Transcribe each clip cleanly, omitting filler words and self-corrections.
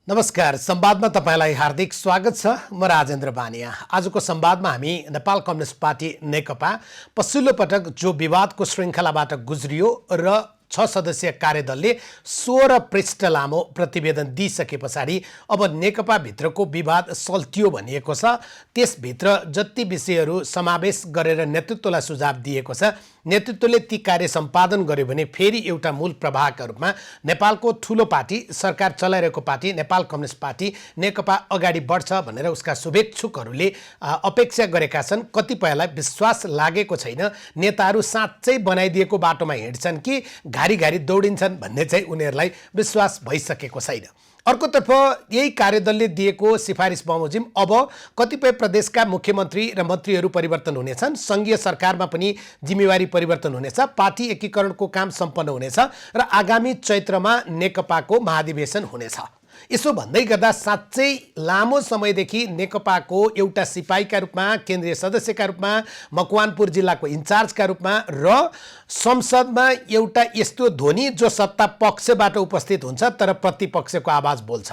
नमस्कार, संवादमा तपाईलाई हार्दिक स्वागत छ। म राजेन्द्र बानिया। आजको संवादमा हामी नेपाल कम्युनिस्ट पार्टी नेकपा पछिल्लो पटक जो विवादको श्रृङ्खलाबाट गुज्रियो र 6 सदस्यीय कार्यदलले 16 पृष्ठ लामो प्रतिवेदन दिइसके पछाडि अब नेकपा भित्रको विवाद सल्टियो भनिएको छ। त्यसभित्र जति विषयहरू समावेश गरेर नेतृत्वलाई सुझाव दिएको छ, नेतृत्वले ती कार्य सम्पादन गर्यो भने फेरि एउटा मूल प्रवाहका रूपमा नेपालको ठुलो पार्टी, सरकार चलाइरहेको पार्टी नेपाल कम्युनिस्ट पार्टी नेकपा अगाडि बढ्छ भनेर उसका शुभेच्छुकहरूले अपेक्षा गरेका छन्। कतिपयलाई विश्वास लागेको छैन नेताहरू साँच्चै बनाइदिएको बाटोमा हिँड्छन् कि घारी घारी दौडिन्छन् भन्ने चाहिँ उनीहरूलाई विश्वास भइसकेको छैन। अर्कोतर्फ यही कार्यदलले दिएको सिफारिस बमोजिम अब कतिपय प्रदेशका मुख्यमन्त्री र मन्त्रीहरू परिवर्तन हुनेछन्, सङ्घीय सरकारमा पनि जिम्मेवारी परिवर्तन हुनेछ, पार्टी एकीकरणको काम सम्पन्न हुनेछ र आगामी चैत्रमा नेकपाको महाधिवेशन हुनेछ। यसो भन्दै गर्दा साँच्चै लामो समयदेखि नेकपाको एउटा सिपाहीका रूपमा, केन्द्रीय सदस्यका रूपमा, मकवानपुर जिल्लाको इन्चार्जका रूपमा र संसदमा एउटा यस्तो ध्वनि जो सत्ता पक्षबाट उपस्थित हुन्छ तर प्रतिपक्षको आवाज बोल्छ।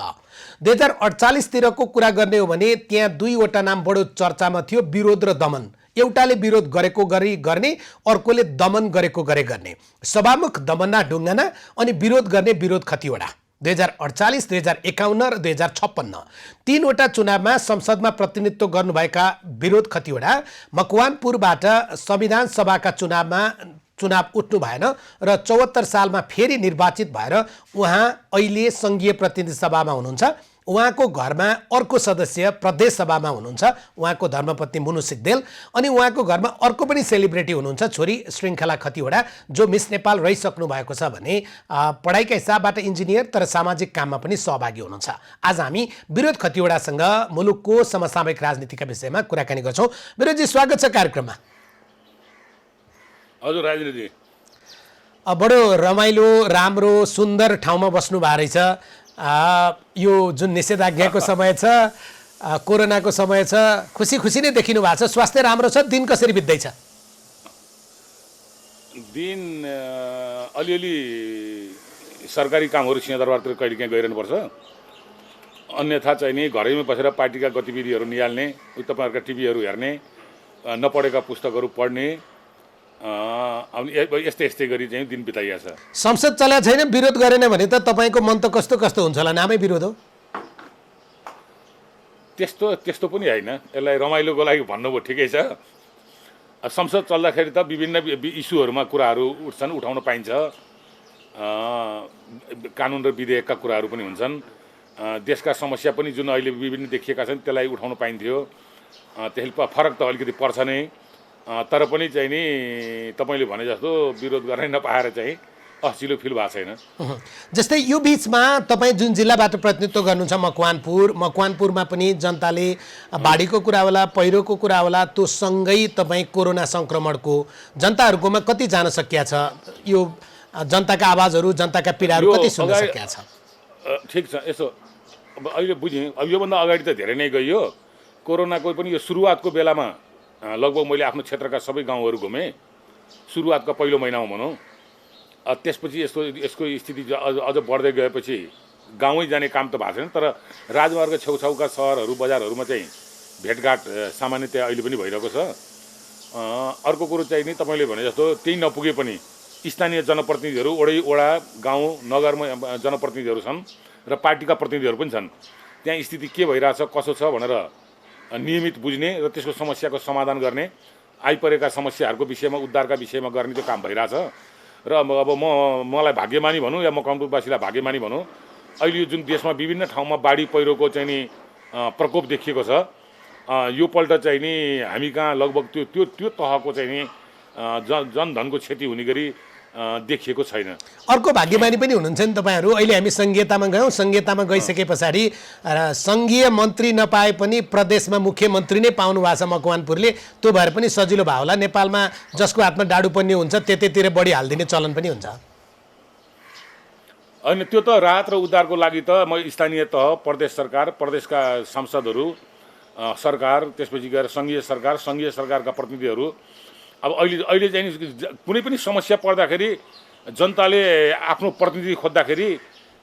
2048तिरको कुरा गर्ने हो भने त्यहाँ दुईवटा नाम बडो चर्चामा थियो, विरोध र दमन। एउटाले विरोध गरेको गरी गर्ने, अर्कोले दमन गरेको गरे गर्ने। सभामुख दमनना ढुङ्गाना अनि विरोध गर्ने विरोध खतिवडा। 2048, 2051 र 2056 तीनवटा चुनावमा संसदमा प्रतिनिधित्व गर्नुभएका विरोध खतिवडा मकवानपुरबाट संविधान सभाका चुनाव उठ्नु भएन र 74 सालमा फेरि निर्वाचित भएर उहाँ अहिले सङ्घीय प्रतिनिधि सभामा हुनुहुन्छ। उहाँको घरमा अर्को सदस्य प्रदेश सभामा हुनुहुन्छ, उहाँको धर्मपत्नी मुनु सिग्देल, अनि उहाँको घरमा अर्को पनि सेलिब्रेटी हुनुहुन्छ, छोरी श्रृङ्खला खतिवडा, जो मिस नेपाल रहिसक्नु भएको छ भने पढाइका हिसाबबाट इन्जिनियर तर सामाजिक काममा पनि सहभागी हुनुहुन्छ। आज हामी विरोध खतिवडासँग मुलुकको समसामयिक राजनीतिका विषयमा कुराकानी गर्छौँ। विरोधजी, स्वागत छ कार्यक्रममा। हजुर राजेन्द्रजी, बडो रमाइलो, राम्रो, सुन्दर ठाउँमा बस्नु भएको रहेछ। यो जुन निषेधाज्ञाको समय छ, कोरोनाको समय छ, खुसी खुसी नै देखिनु भएको छ। स्वास्थ्य राम्रो छ? दिन कसरी बित्दैछ? दिन अलिअलि सरकारी कामहरू सिंहदरबारतिर कहिले काहीँ गइरहनुपर्छ, अन्यथा चाहिँ नि घरैमा बसेर पार्टीका गतिविधिहरू निहाल्ने, तपाईँहरूका टिभीहरू हेर्ने, नपढेका पुस्तकहरू पढ्ने, यस्तै गरी चाहिँ दिन बिताइएको छ। संसद चलाएको छैन, विरोध गरेन भने त तपाईँको मन त कस्तो हुन्छ होला? नामै विरोध हो। त्यस्तो पनि होइन, यसलाई रमाइलोको लागि भन्नुभयो, ठिकै छ। संसद चल्दाखेरि त विभिन्न इस्युहरूमा कुराहरू उठाउन पाइन्छ, कानुन र विधेयकका कुराहरू पनि हुन्छन्, देशका समस्या पनि जुन अहिले विभिन्न देखिएका छन् त्यसलाई उठाउन पाइन्थ्यो। त्यसले फरक त अलिकति पर्छ नै, तर पनि चाहिँ नि तपाईँले भने जस्तो विरोध गर्न नपाएर चाहिँ असिलो फिल भएको छैन। जस्तै यो बिचमा तपाईँ जुन जिल्लाबाट प्रतिनिधित्व गर्नुहुन्छ मकवानपुरमा पनि जनताले बाढीको कुरा होला, पहिरोको कुरा होला, त्यो सँगै तपाईँ कोरोना सङ्क्रमणको जनताहरूकोमा कति जान सकिया छ? यो जनताका आवाजहरू, जनताका पीडाहरू कति सुन्न सकिया छ? ठिक छ। यसो अब अहिले बुझेँ, अब योभन्दा अगाडि त धेरै नै गइयो। कोरोनाको पनि यो सुरुवातको बेलामा लगभग मैले आफ्नो क्षेत्रका सबै गाउँहरू घुमेँ, सुरुवातको पहिलो महिनामा भनौँ। त्यसपछि यसको स्थिति अझ बढ्दै गएपछि गाउँै जाने काम त भएको छैन, तर राजमार्ग छेउछाउका सहरहरू, बजारहरूमा चाहिँ भेटघाट सामान्यतया अहिले पनि भइरहेको छ। अर्को कुरो चाहिँ नि तपाईँले भने जस्तो त्यही नपुगे पनि स्थानीय जनप्रतिनिधिहरू, वडा गाउँ नगरमा जनप्रतिनिधिहरू छन् र पार्टीका प्रतिनिधिहरू पनि छन्। त्यहाँ स्थिति के भइरहेछ, कसो छ भनेर नियमित बुझ्ने र त्यसको समस्याको समाधान गर्ने, आइपरेका समस्याहरूको विषयमा, उद्धारका विषयमा गर्ने त्यो काम भइरहेछ। र अब मलाई भाग्यमानी भनौँ या मकवानपुरवासीलाई भाग्यमानी भनौँ, अहिले यो जुन देशमा विभिन्न ठाउँमा बाढी पहिरोको चाहिँ नि प्रकोप देखिएको छ, यो पल्ट चाहिँ नि हामी कहाँ लगभग त्यो तहको चाहिँ नि जनधनको क्षति हुने गरी देखिएको छैन। अर्को भाग्यमानी पनि हुनुहुन्छ नि तपाईँहरू। अहिले हामी सङ्घीयतामा गयौँ, सङ्घीयतामा गइसके पछाडि सङ्घीय मन्त्री नपाए पनि प्रदेशमा मुख्यमन्त्री नै पाउनु भएको छ मकवानपुरले। त्यो भएर पनि सजिलो भयो होला। नेपालमा जसको हातमा डाडु पनि हुन्छ त्यतैतिर बढी हालिदिने चलन पनि हुन्छ। होइन, त्यो त राहत र उद्धारको लागि त म स्थानीय तह, प्रदेश सरकार, प्रदेशका सांसदहरू, सरकार, त्यसपछि गएर सङ्घीय सरकारका प्रतिनिधिहरू, अब अहिले चाहिँ कुनै पनि समस्या पर्दाखेरि जनताले आफ्नो प्रतिनिधि खोज्दाखेरि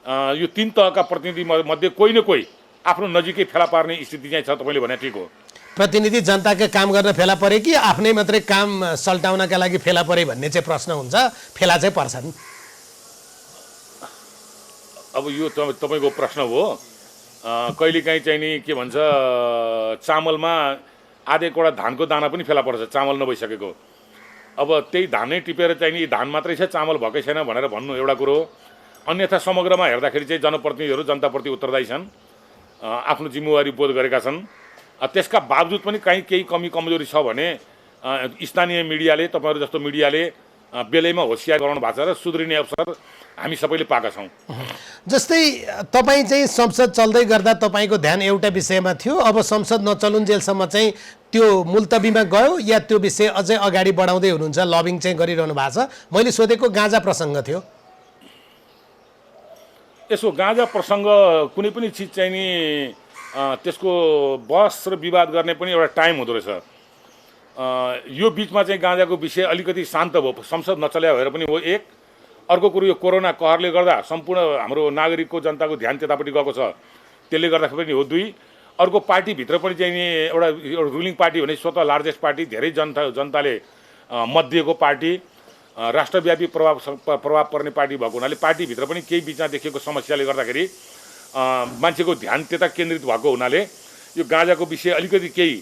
यो 3 तहका प्रतिनिधि मध्ये कोही न कोही आफ्नो नजिकै फेला पार्ने स्थिति चाहिँ छ। तपाईँले भने ठिक हो। प्रतिनिधि जनताका काम गर्न फेला परे कि आफ्नै मात्रै काम सल्टाउनका लागि फेला परे भन्ने चाहिँ प्रश्न हुन्छ। फेला चाहिँ पर्छन्। अब यो तपाईँको प्रश्न हो। कहिलेकाहीँ चाहिँ नि के भन्छ, चामलमा आधा एउटा धानको दाना पनि फेला पर्छ चामल नभइसकेको। अब त्यही धानै टिपेर चाहिँ नि धान मात्रै छ, चामल भएकै छैन भनेर भन्नु एउटा कुरो हो। अन्यथा समग्रमा हेर्दाखेरि चाहिँ जनप्रतिनिधिहरू जनताप्रति उत्तरदायी छन्, आफ्नो जिम्मेवारी बोध गरेका छन्। त्यसका बावजुद पनि कहीँ केही कमी कमजोरी छ भने स्थानीय मिडियाले, तपाईँहरू जस्तो मिडियाले बेलैमा होसियार गराउनु भएको छ र सुध्रिने अवसर हामी सबैले पाएका छौँ। जस्तै तपाईँ चाहिँ संसद चल्दै गर्दा तपाईँको ध्यान एउटा विषयमा थियो, अब संसद नचलुन्जेलसम्म चाहिँ त्यो मुल्तबीमा गयो या त्यो विषय अझै अगाडि बढाउँदै हुनुहुन्छ, लबिङ चाहिँ गरिरहनु भएको छ? मैले सोधेको गाँजा प्रसङ्ग थियो। यसो गाँजा प्रसङ्ग कुनै पनि चिज चाहिँ नि त्यसको बहस र विवाद गर्ने पनि एउटा टाइम हुँदो रहेछ। यो बिचमा चाहिँ गाँजाको विषय अलिकति शान्त भयो, संसद नचल्या भएर पनि हो एक। अर्को कुरो, यो कोरोना कहरले गर्दा सम्पूर्ण हाम्रो नागरिकको जनताको ध्यान त्यतापट्टि गएको छ, त्यसले गर्दाखेरि पनि हो दुई। अर्को पार्टीभित्र पनि चाहिँ नि एउटा रुलिङ पार्टी भने स्वतः लार्जेस्ट पार्टी, धेरै जनताले मत दिएको पार्टी, राष्ट्रव्यापी प्रभाव पर्ने पार्टी भएको हुनाले पार्टीभित्र पनि केही बिचमा देखिएको समस्याले गर्दाखेरि मान्छेको ध्यान त्यता केन्द्रित भएको हुनाले यो गाँजाको विषय अलिकति केही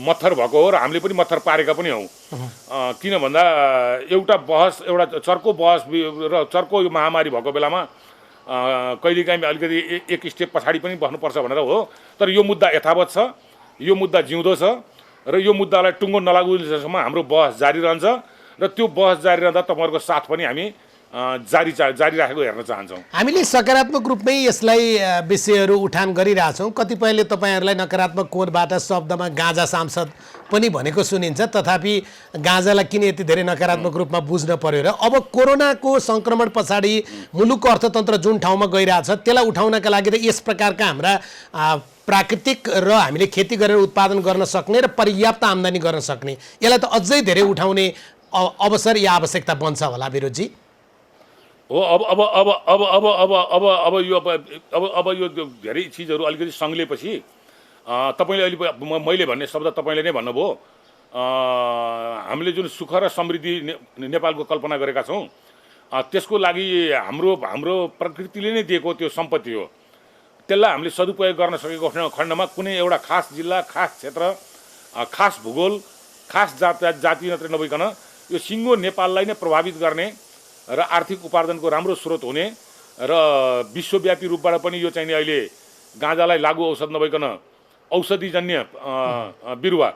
मत्थर भएको हो र हामीले पनि मत्थर पारेका पनि हौँ। किन भन्दा एउटा बहस, एउटा चर्को बहस र चर्को यो महामारी भएको बेलामा कहिलेकाहीँ अलिकति एक स्टेप पछाडि पनि बस्नुपर्छ भनेर हो। तर यो मुद्दा यथावत छ, यो मुद्दा जिउँदो छ र यो मुद्दालाई टुङ्गो नलागुन्जेलसम्म हाम्रो बहस जारी रहन्छ र त्यो बहस जारी रहँदा तपाईँहरूको साथ पनि हामी जारी राखेको हेर्न चाहन्छौँ। हामीले सकारात्मक रूपमै यसलाई विषयहरू उठान गरिरहेछौँ। कतिपयले तपाईँहरूलाई नकारात्मक कोणबाट शब्दमा गाँजा सांसद पनि भनेको सुनिन्छ, तथापि गाँजालाई किन यति धेरै नकारात्मक रूपमा बुझ्न पर्यो र अब कोरोनाको सङ्क्रमण पछाडि मुलुकको अर्थतन्त्र जुन ठाउँमा गइरहेछ त्यसलाई उठाउनका लागि त यस प्रकारका हाम्रा प्राकृतिक र हामीले खेती गरेर उत्पादन गर्न सक्ने र पर्याप्त आम्दानी गर्न सक्ने यसलाई त अझै धेरै उठाउने अवसर या आवश्यकता बन्छ होला विरोधजी हो। अब यो धेरै चिजहरू अलिकति सङ्ग्लेपछि तपाईँले अहिले मैले भन्ने शब्द तपाईँले नै भन्नुभयो। हामीले जुन सुख र समृद्धि नेपालको कल्पना गरेका छौँ त्यसको लागि हाम्रो प्रकृतिले नै दिएको त्यो सम्पत्ति हो। त्यसलाई हामीले सदुपयोग गर्न सकेको खण्डमा कुनै एउटा खास जिल्ला, खास क्षेत्र, खास भूगोल, खास जाति मात्रै नभइकन यो सिङ्गो नेपाललाई नै प्रभावित गर्ने र आर्थिक उपार्जनको राम्रो स्रोत हुने र विश्वव्यापी रूपबाट पनि यो चाहिँ अहिले गाँजालाई लागु औषध नभइकन औषधिजन्य बिरुवा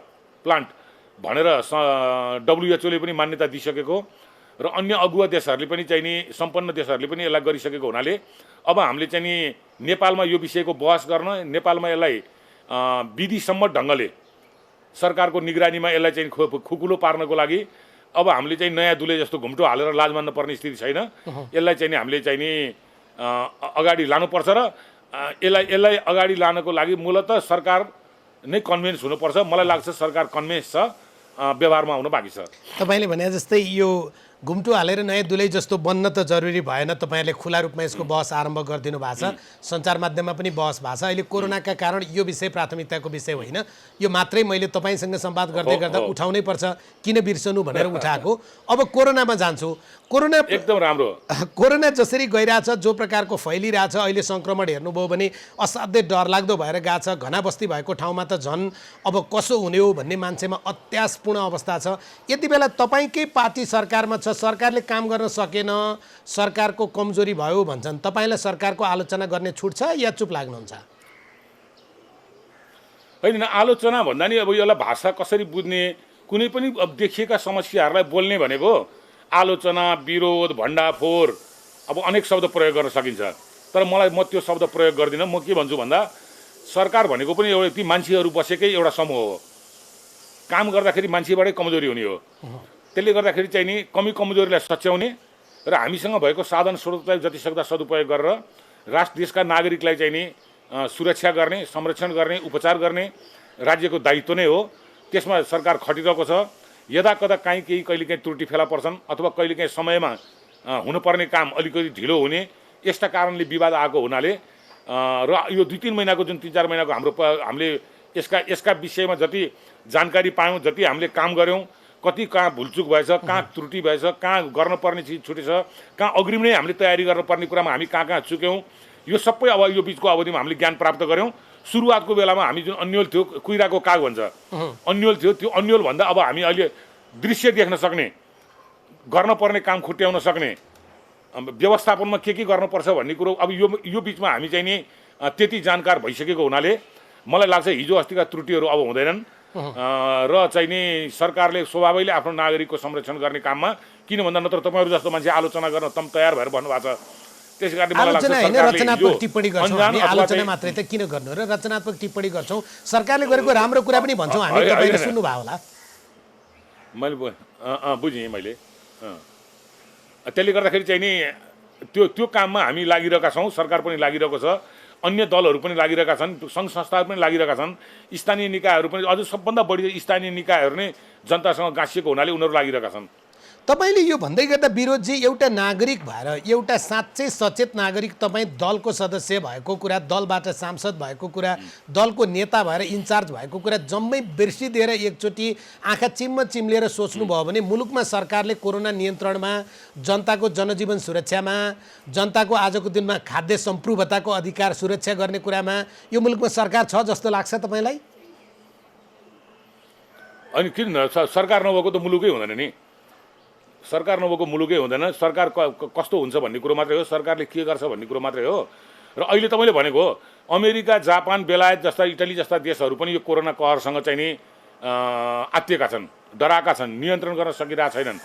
प्लान्ट भनेर WHO ले पनि मान्यता दिइसकेको र अन्य अगुवा देशहरूले पनि चाहिँ नि सम्पन्न देशहरूले पनि यसलाई गरिसकेको हुनाले अब हामीले चाहिँ नि नेपालमा यो विषयको बहस गर्न, नेपालमा यसलाई विधिसम्म ढङ्गले सरकारको निगरानीमा यसलाई चाहिँ खुकुलो पार्नको लागि अब हामीले चाहिँ नयाँ दुले जस्तो घुम्टो हालेर लाज मान्न पर्ने स्थिति छैन। यसलाई चाहिँ नि हामीले चाहिँ नि अगाडि लानुपर्छ र यसलाई अगाडि लानको लागि मूलतः सरकार नै कन्भिन्स हुनुपर्छ। मलाई लाग्छ सरकार कन्भिन्स छ, व्यवहारमा आउनु बाँकी छ। तपाईँले भने जस्तै यो घुम्टो हालेर नयाँ दुलै जस्तो बन्न त जरुरी भएन। तपाईँहरूले खुला रूपमा यसको बहस आरम्भ गरिदिनु भएको छ, सञ्चार माध्यममा पनि बहस भएको छ। अहिले कोरोनाका कारण यो विषय प्राथमिकताको विषय होइन, यो मात्रै मैले तपाईँसँग संवाद गर्दै गर्दा उठाउनै पर्छ, किन बिर्सनु भनेर उठाएको। अब कोरोनामा जान्छु। कोरोना एकदम राम्रो, कोरोना जसरी गइरहेछ, जो प्रकारको फैलिरहेछ, अहिले सङ्क्रमण हेर्नुभयो भने असाध्यै डरलाग्दो भएर गएको छ। घना बस्ती भएको ठाउँमा त झन् अब कसो हुने हो भन्ने मान्छेमा अत्यासपूर्ण अवस्था छ। यति बेला तपाईँकै पार्टी सरकारमा छ, सरकारले काम गर्न सकेन, सरकारको कमजोरी भयो भन्छन्। तपाईँलाई सरकारको आलोचना गर्ने छुट छ या चुप लाग्नुहुन्छ? होइन, आलोचना भन्दा नि अब यसलाई भाषा कसरी बुझ्ने, कुनै पनि अब देखिएका समस्याहरूलाई बोल्ने भनेको आलोचना, विरोध, भण्डाफोर, अब अनेक शब्द प्रयोग गर्न सकिन्छ। तर म त्यो शब्द प्रयोग गर्दिनँ। म के भन्छु भन्दा सरकार भनेको पनि एउटा ती मान्छेहरू बसेकै एउटा समूह हो। काम गर्दाखेरि मान्छेबाटै कमजोरी हुने हो। त्यसले गर्दाखेरि चाहिँ नि कमजोरीलाई सच्याउने र हामीसँग भएको साधन स्रोतलाई जतिसक्दो सदुपयोग गरेर देशका नागरिकलाई चाहिँ नि सुरक्षा गर्ने, संरक्षण गर्ने, उपचार गर्ने राज्यको दायित्व नै हो। त्यसमा सरकार खटिरहेको छ। यदाकदा कहीँ कहिलेकाहीँ त्रुटि फेला पर्छन् अथवा कहिलेकाहीँ समयमा हुनुपर्ने काम अलिकति ढिलो हुने, यस्ता कारणले विवाद आएको हुनाले र यो 2-3 महिनाको जुन 3-4 महिनाको हामीले यसका विषयमा जति जानकारी पायौँ, जति हामीले काम गऱ्यौँ, कति कहाँ भुलचुक भएछ, कहाँ त्रुटि भएछ, कहाँ गर्नुपर्ने चिज छुटेछ, कहाँ अग्रिम नै हामीले तयारी गर्नुपर्ने कुरामा हामी कहाँ कहाँ चुक्यौँ, यो सबै अब यो बिचको अवधिमा हामीले ज्ञान प्राप्त गऱ्यौँ। सुरुवातको बेलामा हामी जुन अन्यल थियो, कुइराको काग भन्छ, अन्यल थियो, त्यो अन्यल भन्दा अब हामी अहिले दृश्य देख्न सक्ने, गर्न पर्ने काम खुट्याउन सक्ने, व्यवस्थापनमा के गर्नुपर्छ भन्ने कुरो अब यो बिचमा हामी चाहिँ नि त्यति जानकार भइसकेको हुनाले मलाई लाग्छ हिजो अस्तिका त्रुटिहरू अब हुँदैनन् र चाहिँ नि सरकारले स्वभावैले आफ्नो नागरिकको संरक्षण गर्ने काममा, किन भन्दा नत्र तपाईँहरू जस्तो मान्छे आलोचना गर्न तम तयार भएर भन्नुभएको छ। त्यसै कारणले मलाई लाग्छ रचनात्मक टिप्पणी गर्छौँ हामी, आलोचना मात्रै त किन गर्नु र रचनात्मक टिप्पणी गर्छौँ, सरकारले गरेको राम्रो कुरा पनि भन्छौँ हामी, तपाईले सुन्नुभयो होला। मैले बुझेँ मैले। त्यसले गर्दाखेरि चाहिँ नि त्यो काममा हामी लागिरहेका छौँ, सरकार पनि लागिरहेको छ, अन्य दलहरू पनि लागिरहेका छन्, सङ्घ संस्थाहरू पनि लागिरहेका छन्, स्थानीय निकायहरू पनि, अझ सबभन्दा बढी स्थानीय निकायहरू नै जनतासँग गाँसिएको हुनाले उनीहरू लागिरहेका छन्। तपाईँले यो भन्दै गर्दा विरोधजी एउटा नागरिक भएर, एउटा साँच्चै सचेत नागरिक, तपाईँ दलको सदस्य भएको कुरा, दलबाट सांसद भएको कुरा, दलको नेता भएर इन्चार्ज भएको कुरा जम्मै बिर्सिदिएर एकचोटि आँखा चिम्लेर सोच्नुभयो भने मुलुकमा सरकारले कोरोना नियन्त्रणमा, जनताको जनजीवन सुरक्षामा, जनताको आजको दिनमा खाद्य सम्प्रभुताको अधिकार सुरक्षा गर्ने कुरामा यो मुलुकमा सरकार छ जस्तो लाग्छ तपाईँलाई? अनि किन सरकार नभएको त मुलुकै हुँदैन नि, सरकार नभएको मुलुकै हुँदैन। सरकार कस्तो हुन्छ भन्ने कुरो मात्रै हो, सरकारले के गर्छ भन्ने कुरो मात्रै हो। र अहिले तपाईँले भनेको अमेरिका, जापान, बेलायत जस्ता, इटली जस्ता देशहरू पनि यो कोरोना कहरसँग चाहिँ नि आत्तिएका छन्, डराएका छन्, नियन्त्रण गर्न सकिरहेका छैनन्।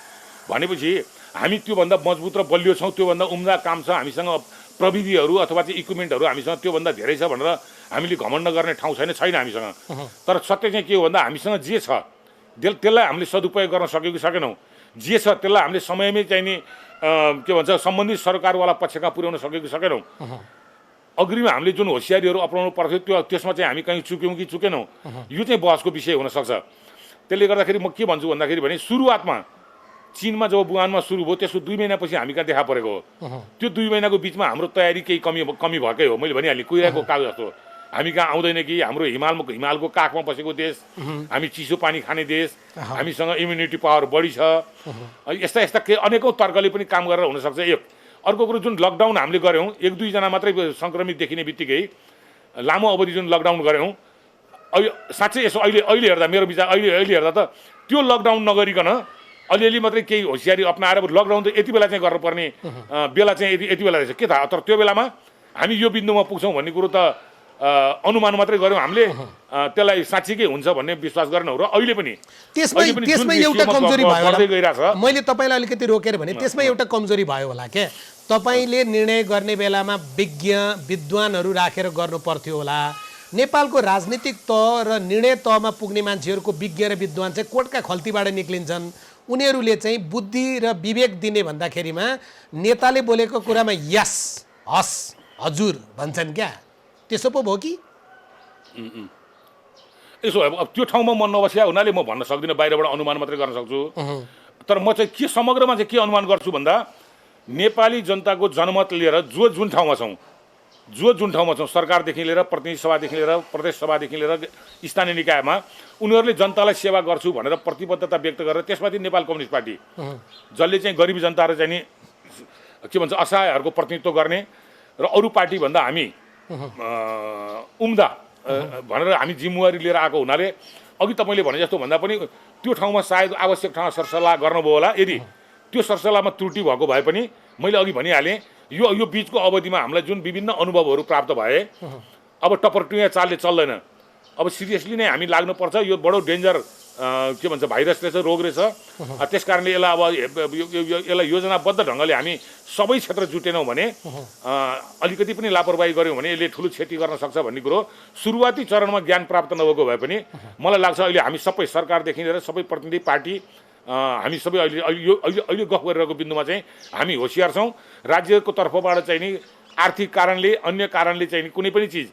भनेपछि हामी त्योभन्दा मजबुत र बलियो छौँ, त्योभन्दा उम्दा काम छ हामीसँग, प्रविधिहरू अथवा चाहिँ इक्विपमेन्टहरू हामीसँग त्योभन्दा धेरै छ भनेर हामीले घमण्ड गर्ने ठाउँ छैन हामीसँग। तर सत्य चाहिँ के हो भन्दा हामीसँग जे छ त्यसलाई हामीले सदुपयोग गर्न सक्यौँ कि सकेनौँ, जे छ त्यसलाई हामीले समयमै चाहिँ नि के भन्छ सम्बन्धित सरकारवाला पक्षका पुर्याउन सक्यौँ कि सकेनौँ, अग्रिम हामीले जुन होसियारीहरू अपनाउनु पर्थ्यो त्यसमा चाहिँ हामी कहीँ चुक्यौँ कि चुकेनौँ, यो चाहिँ बहसको विषय हुनसक्छ। त्यसले गर्दाखेरि म के भन्छु भन्दाखेरि भने सुरुवातमा चीनमा जब वुहानमा सुरु भयो त्यसको 2 महिनापछि हामी कहाँ देखा परेको हो, त्यो 2 महिनाको बिचमा हाम्रो तयारी केही कमी भएकै हो। मैले भनिहालेँ कुइराको काग जस्तो हामी कहाँ आउँदैन कि, हाम्रो हिमालको काखमा बसेको देश, हामी चिसो पानी खाने देश, हामीसँग इम्युनिटी पावर बढी छ, यस्ता के अनेकौँ तर्कले पनि काम गरेर हुनसक्छ। एक अर्को कुरो जुन लकडाउन हामीले गऱ्यौँ, 1-2 जना मात्रै सङ्क्रमित देखिने बित्तिकै लामो अवधि जुन लकडाउन गऱ्यौँ, अहिले साँच्चै यसो अहिले हेर्दा मेरो विचार अहिले हेर्दा त त्यो लकडाउन नगरिकन अलिअलि मात्रै केही होसियारी अप्नाएर लकडाउन त यति बेला चाहिँ गर्नुपर्ने बेला चाहिँ यति बेला रहेछ के थाहा। तर त्यो बेलामा हामी यो बिन्दुमा पुग्छौँ भन्ने कुरो त अनुमान मात्रै गऱ्यौँ हामीले, त्यसलाई साँच्चीकै हुन्छ भन्ने विश्वास गरेनौँ। र अहिले पनि त्यसमै एउटा कमजोरी भयो, मैले तपाईँलाई अलिकति रोकेर भने त्यसमा एउटा कमजोरी भयो होला क्या, तपाईँले निर्णय गर्ने बेलामा विद्वानहरू राखेर गर्नु पर्थ्यो होला। नेपालको राजनीतिक तह र निर्णय तहमा पुग्ने मान्छेहरूको विज्ञ र विद्वान चाहिँ कोर्टका खल्तीबाट निक्लिन्छन्, उनीहरूले चाहिँ बुद्धि र विवेक दिने भन्दाखेरिमा नेताले बोलेको कुरामा यस हस् हजुर भन्छन् क्या, त्यसो पो भयो कि? यसो अब त्यो ठाउँमा म नबसिया हुनाले म भन्न सक्दिनँ, बाहिरबाट अनुमान मात्रै गर्न सक्छु। तर म चाहिँ के समग्रमा चाहिँ के अनुमान गर्छु भन्दा नेपाली जनताको जनमत लिएर जुन ठाउँमा छौँ सरकारदेखि लिएर प्रतिनिधि सभादेखि लिएर प्रदेश सभादेखि लिएर स्थानीय निकायमा उनीहरूले जनतालाई सेवा गर्छु भनेर प्रतिबद्धता व्यक्त गरेर त्यसमाथि नेपाल कम्युनिस्ट पार्टी जसले चाहिँ गरिब जनता र चाहिँ नि के भन्छ असहायहरूको प्रतिनिधित्व गर्ने र अरू पार्टीभन्दा हामी उम्दा भनेर हामी जिम्मेवारी लिएर आएको हुनाले अघि तपाईँले भने जस्तो भन्दा पनि त्यो ठाउँमा सायद आवश्यक ठाउँमा सरसल्लाह गर्नुभयो होला। यदि त्यो सरसल्लाहमा त्रुटि भएको भए पनि मैले अघि भनिहालेँ यो बिचको अवधिमा हामीलाई जुन विभिन्न अनुभवहरू प्राप्त भए, अब टपरटुया चालले चल्दैन, अब सिरियसली नै हामी लाग्नुपर्छ। यो बडो डेन्जर के भन्छ भाइरस रहेछ, रोग रहेछ। त्यस कारणले यसलाई योजनाबद्ध ढङ्गले हामी सबै क्षेत्र जुटेनौँ भने, अलिकति पनि लापरवाही गऱ्यौँ भने यसले ठुलो क्षति गर्न सक्छ भन्ने कुरो सुरुवाती चरणमा ज्ञान प्राप्त नभएको भए पनि मलाई लाग्छ अहिले हामी सबै सरकारदेखि लिएर सबै प्रतिनिधि पार्टी हामी सबै अहिले गफ गरिरहेको बिन्दुमा चाहिँ हामी होसियार छौँ। राज्यको तर्फबाट चाहिँ नि आर्थिक कारणले अन्य कारणले चाहिँ नि कुनै पनि चिज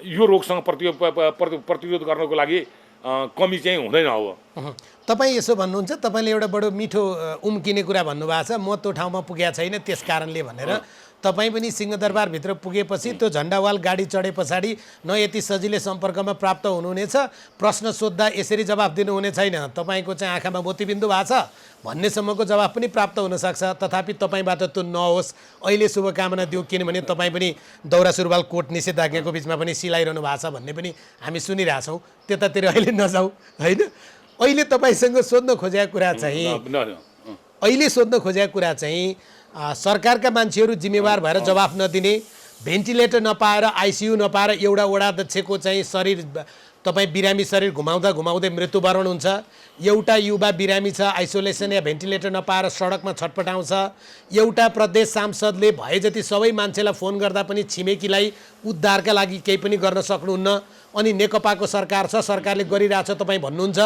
यो रोगसँग प्रतिरोध गर्नको लागि कमी चाहिँ हुँदैन। अब तपाईँ यसो भन्नुहुन्छ, तपाईँले एउटा बडो मिठो उम्किने कुरा भन्नुभएको छ, म त्यो ठाउँमा पुगेको छैन त्यस कारणले भनेर। तपाईँ पनि सिंहदरबारभित्र पुगेपछि त्यो झन्डावाल गाडी चढे पछाडि न यति सजिलै सम्पर्कमा प्राप्त हुनुहुनेछ, प्रश्न सोद्धा यसरी जवाफ दिनुहुने छैन, तपाईँको चाहिँ आँखामा मोतीबिन्दु भएको छ भन्नेसम्मको जवाफ पनि प्राप्त हुनसक्छ। तथापि तपाईँबाट त्यो नहोस् अहिले शुभकामना दिउँ, किनभने तपाईँ पनि दौरा सुरुवाल कोट निषेधाज्ञाको बिचमा पनि सिलाइरहनु भएको छ भन्ने पनि हामी सुनिरहेछौँ। त्यतातिर अहिले नजाउँ होइन। अहिले तपाईँसँग सोध्न खोजेको कुरा चाहिँ सरकारका मान्छेहरू जिम्मेवार भएर जवाफ नदिने, भेन्टिलेटर नपाएर आइसियु नपाएर एउटा वडाध्यक्षको चाहिँ शरीर तपाईँ बिरामी शरीर घुमाउँदा घुमाउँदै मृत्युवरण हुन्छ, एउटा युवा बिरामी छ आइसोलेसन या भेन्टिलेटर नपाएर सडकमा छटपटाउँछ, एउटा प्रदेश सांसदले भए जति सबै मान्छेलाई फोन गर्दा पनि छिमेकीलाई उद्धारका लागि केही पनि गर्न सक्नुहुन्न, अनि नेकपाको सरकार छ सरकारले गरिरहेछ तपाईँ भन्नुहुन्छ,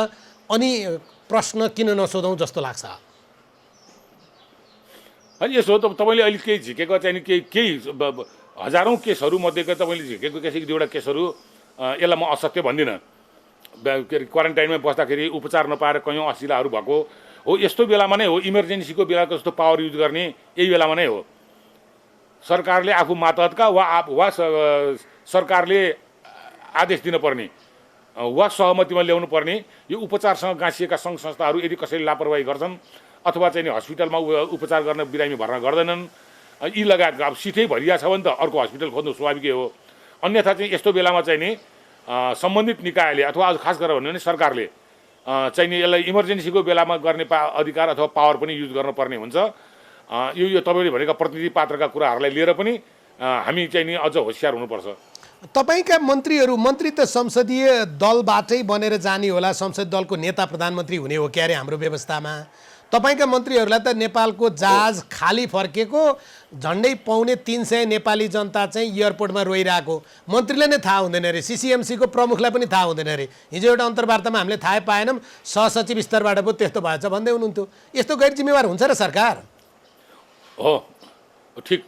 अनि प्रश्न किन नसोधौँ जस्तो लाग्छ। अनि यसो तपाईँले अहिले केही झिकेको चाहिँ केही हजारौँ केसहरू मध्येको तपाईँले झिकेको एक दुईवटा केसहरू यसलाई म असत्य भन्दिनँ। के अरे क्वारेन्टाइनमा बस्दाखेरि उपचार नपाएर कयौँ असिलाहरू भएको हो, यस्तो बेलामा नै हो, इमर्जेन्सीको बेलाको जस्तो पावर युज गर्ने यही बेलामा नै हो। सरकारले आफू मातहतका वा सरकारले आदेश दिनुपर्ने वा सहमतिमा ल्याउनु पर्ने यो उपचारसँग गाँसिएका सङ्घ संस्थाहरू यदि कसैले लापरवाही गर्छन् अथवा चाहिँ हस्पिटलमा उपचार गर्न बिरामी भर्ना गर्दैनन्, यी लगायत अब सिटै भरिया छ भने त अर्को हस्पिटल खोज्नु स्वाभाविकै हो। अन्यथा चाहिँ यस्तो बेलामा चाहिँ नि सम्बन्धित निकायले अथवा खास गरेर भन्यो भने सरकारले चाहिँ नि यसलाई इमर्जेन्सीको बेलामा गर्ने अधिकार अथवा पावर पनि युज गर्नुपर्ने हुन्छ। यो तपाईँले भनेका प्रतिनिधि पात्रका कुराहरूलाई लिएर पनि हामी चाहिँ नि अझ होसियार हुनुपर्छ। तपाईँका मन्त्री त संसदीय दलबाटै बनेर जाने होला, संसदीय दलको नेता प्रधानमन्त्री हुने हो क्यारे हाम्रो व्यवस्थामा। तपाईँका मन्त्रीहरूलाई त नेपालको जहाज खाली फर्केको झन्डै 350 नेपाली जनता चाहिँ एयरपोर्टमा रोइरहेको मन्त्रीलाई नै थाहा हुँदैन अरे, सिसिएमसीको प्रमुखलाई पनि थाहा हुँदैन अरे। हिजो एउटा अन्तर्वार्तामा हामीले थाहा पाएनौँ, सहसचिव स्तरबाट पो त्यस्तो भएछ भन्दै हुनुहुन्थ्यो। यस्तो गैर जिम्मेवार हुन्छ र सरकार? हो, ठिक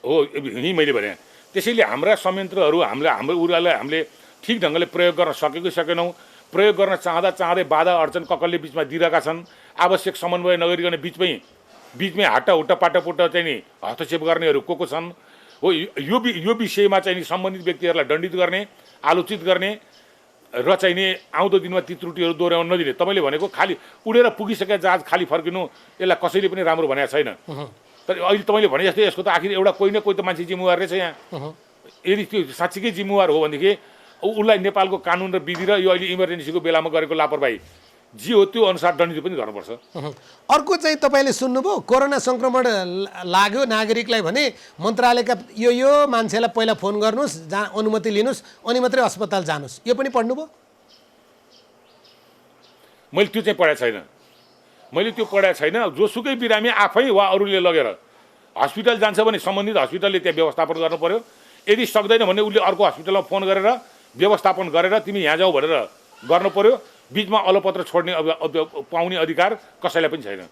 हो, यही मैले भने। त्यसैले हाम्रा संयन्त्रहरू हाम्रो उनीहरूलाई हामीले ठिक ढङ्गले प्रयोग गर्न सकेनौँ। प्रयोग गर्न चाहँदै बाधा अडचन ककलले बिचमा दिइरहेका छन्। आवश्यक समन्वय नगरिकन बिचमै हाट्टा हुट्टा पाटापुट्टा चाहिँ नि हस्तक्षेप गर्नेहरू को छन् हो। यो विषयमा चाहिँ नि सम्बन्धित व्यक्तिहरूलाई दण्डित गर्ने, आलोचित गर्ने र चाहिँ नि आउँदो दिनमा ती त्रुटिहरू दोहोऱ्याउन नदिने। तपाईँले भनेको खाली उडेर पुगिसकेका जहाज खाली फर्किनु यसलाई कसैले पनि राम्रो भनेको छैन। तर अहिले तपाईँले भने जस्तै यसको त आखिर एउटा कोही न कोही त मान्छे जिम्मेवार रहेछ यहाँ। यदि त्यो साँच्चीकै जिम्मेवार हो भनेदेखि उसलाई नेपालको कानुन र विधि र यो अहिले इमर्जेन्सीको बेलामा गरेको लापरवाही जे हो त्यो अनुसार दण्डित पनि गर्नुपर्छ। अर्को चाहिँ तपाईँले सुन्नुभयो, कोरोना सङ्क्रमण लाग्यो नागरिकलाई भने मन्त्रालयका यो मान्छेलाई पहिला फोन गर्नुहोस्, जहाँ अनुमति लिनुहोस्, अनि मात्रै अस्पताल जानुहोस्, यो पनि पढ्नुभयो? मैले त्यो चाहिँ पढाएको छैन। जोसुकै बिरामी आफै वा अरूले लगेर हस्पिटल जान्छ भने सम्बन्धित हस्पिटलले त्यहाँ व्यवस्थापन गर्नु पर्यो। यदि सक्दैन भने उसले अर्को हस्पिटलमा फोन गरेर व्यवस्थापन गरेर तिमी यहाँ जाऊ भनेर गर्नु पर्यो। बिचमा अलपत्र छोड्ने पाउने अधिकार कसैलाई पनि छैन।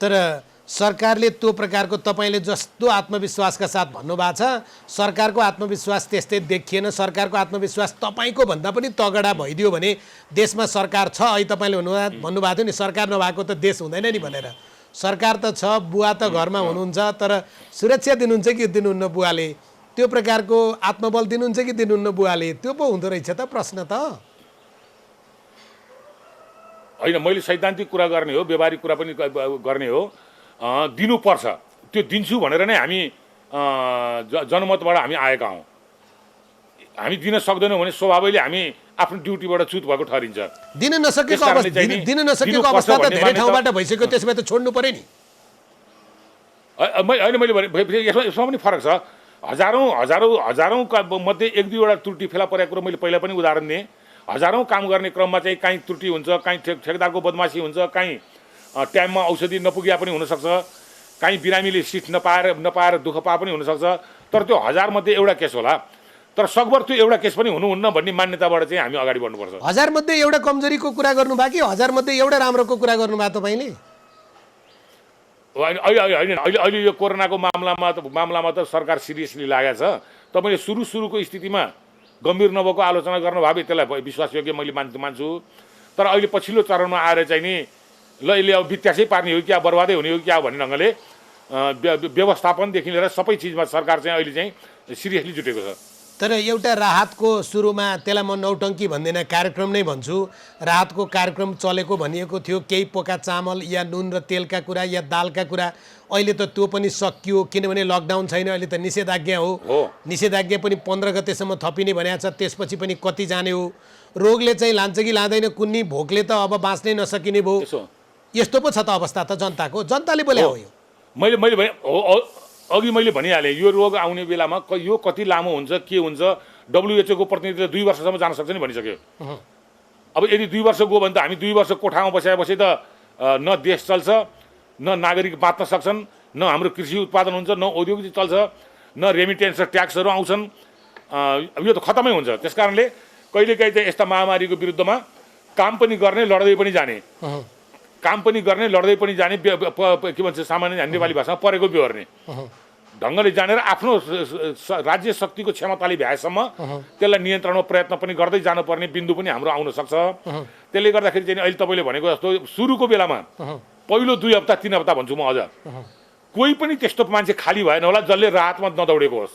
तर सरकारले त्यो प्रकारको तपाईँले जस्तो आत्मविश्वासका साथ भन्नुभएको छ, सरकारको आत्मविश्वास त्यस्तै देखिएन। सरकारको आत्मविश्वास तपाईँको भन्दा पनि तगडा भइदियो भने देशमा सरकार छ। अहिले तपाईँले भन्नुभएको थियो नि सरकार नभएको त देश हुँदैन नि भनेर। सरकार त छ, बुवा त घरमा हुनुहुन्छ, तर सुरक्षा दिनुहुन्छ कि दिनुहुन्न बुवाले? त्यो प्रकारको आत्मबल दिनुहुन्छ कि दिनुहुन्न बुवाले? त्यो पो हुँदो रहेछ त प्रश्न त। होइन, मैले सैद्धान्तिक कुरा गर्ने हो, व्यवहारिक कुरा पनि गर्ने हो। दिनुपर्छ, त्यो दिन्छु भनेर नै हामी जनमतबाट हामी आएका हौँ। हामी दिन सक्दैनौँ भने स्वभावैले हामी आफ्नो ड्युटीबाट च्युत भएको ठहरिन्छ। दिन नसकेको अवस्था त धेरै ठाउँबाट भइसक्यो, त्यसो भए त छोड्नु पर्यो नि। मैले भने यसमा पनि फरक छ। हजारौँका मध्ये एक दुईवटा त्रुटि फेला परेको कुरो मैले पहिला पनि उदाहरण दिएँ। हजारौँ काम गर्ने क्रममा चाहिँ काहीँ त्रुटि हुन्छ, काहीँ ठेकदारको बदमासी हुन्छ, काहीँ टाइममा औषधि नपुग्या पनि हुनसक्छ, काहीँ बिरामीले सिट नपाएर दुःख पाए पनि हुनसक्छ। तर त्यो 1000 मध्ये एउटा केस होला, तर सकभर त्यो एउटा केस पनि हुनुहुन्न भन्ने मान्यताबाट चाहिँ हामी अगाडि बढ्नुपर्छ। 1000 मध्ये एउटा कमजोरीको कुरा गर्नुभयो कि 1000 मध्ये एउटा राम्रोको कुरा गर्नुभयो तपाईँले? अहिले यो कोरोनाको मामलामा त सरकार सिरियसली लागेको छ। तपाईँले सुरुको स्थितिमा गम्भीर नभएको आलोचना गर्नुभयो, त्यसलाई विश्वासयोग्य मैले मान्छु। तर अहिले पछिल्लो चरणमा आएर चाहिँ नि ल यसले अब वित्यासै पार्ने हो क्या, बर्बादै हुने हो क्या भन्ने ढङ्गले व्यवस्थापनदेखि लिएर सबै चिजमा सरकार चाहिँ अहिले चाहिँ सिरियसली जुटेको छ। तर एउटा राहतको सुरुमा त्यसलाई म नौटङ्की भन्दिनँ, कार्यक्रम नै भन्छु। राहतको कार्यक्रम चलेको भनिएको थियो, केही पोका चामल या नुन र तेलका कुरा या दालका कुरा। अहिले त त्यो पनि सकियो, किनभने लकडाउन छैन, अहिले त निषेधाज्ञा हो। निषेधाज्ञा पनि 15 गतेसम्म थपिने भनेको छ, त्यसपछि पनि कति जाने हो। रोगले चाहिँ लान्छ कि लाँदैन कुन्नी, भोकले त अब बाँच्नै नसकिने भयो। यस्तो पो छ त अवस्था त जनताको, जनताले बोले हो। यो मैले भने अघि मैले भनिहालेँ, यो रोग आउने बेलामा यो कति लामो हुन्छ, के हुन्छ, WHO को प्रतिनिधिले 2 वर्षसम्म जान सक्छ नि भनिसक्यो। अब यदि 2 वर्ष गयो भने त हामी 2 वर्ष कोठामा बसेपछि त न देश चल्छ, न नागरिक बाँच्न सक्छन्, न हाम्रो कृषि उत्पादन हुन्छ, न औद्योगिक चल्छ, न रेमिटेन्स र ट्याक्सहरू आउँछन्। यो त खतमै हुन्छ। त्यस कारणले कहिलेकाहीँ चाहिँ यस्ता महामारीको विरुद्धमा काम पनि गर्ने, लड्दै पनि जाने, काम पनि गर्ने, लड्दै पनि जाने, के भन्छ सामान्य नेपाली भाषामा परेको बिहोर्ने ढङ्गले जानेर आफ्नो राज्य शक्तिको क्षमताले भ्याएसम्म त्यसलाई नियन्त्रणमा प्रयत्न पनि गर्दै जानुपर्ने बिन्दु पनि हाम्रो आउन सक्छ। त्यसले गर्दाखेरि चाहिँ अहिले तपाईँले भनेको जस्तो सुरुको बेलामा पहिलो 2 हप्ता 3 हप्ता भन्छु म, अझ कोही पनि त्यस्तो मान्छे खाली भएन होला जसले राहतमा नदौडेको होस्,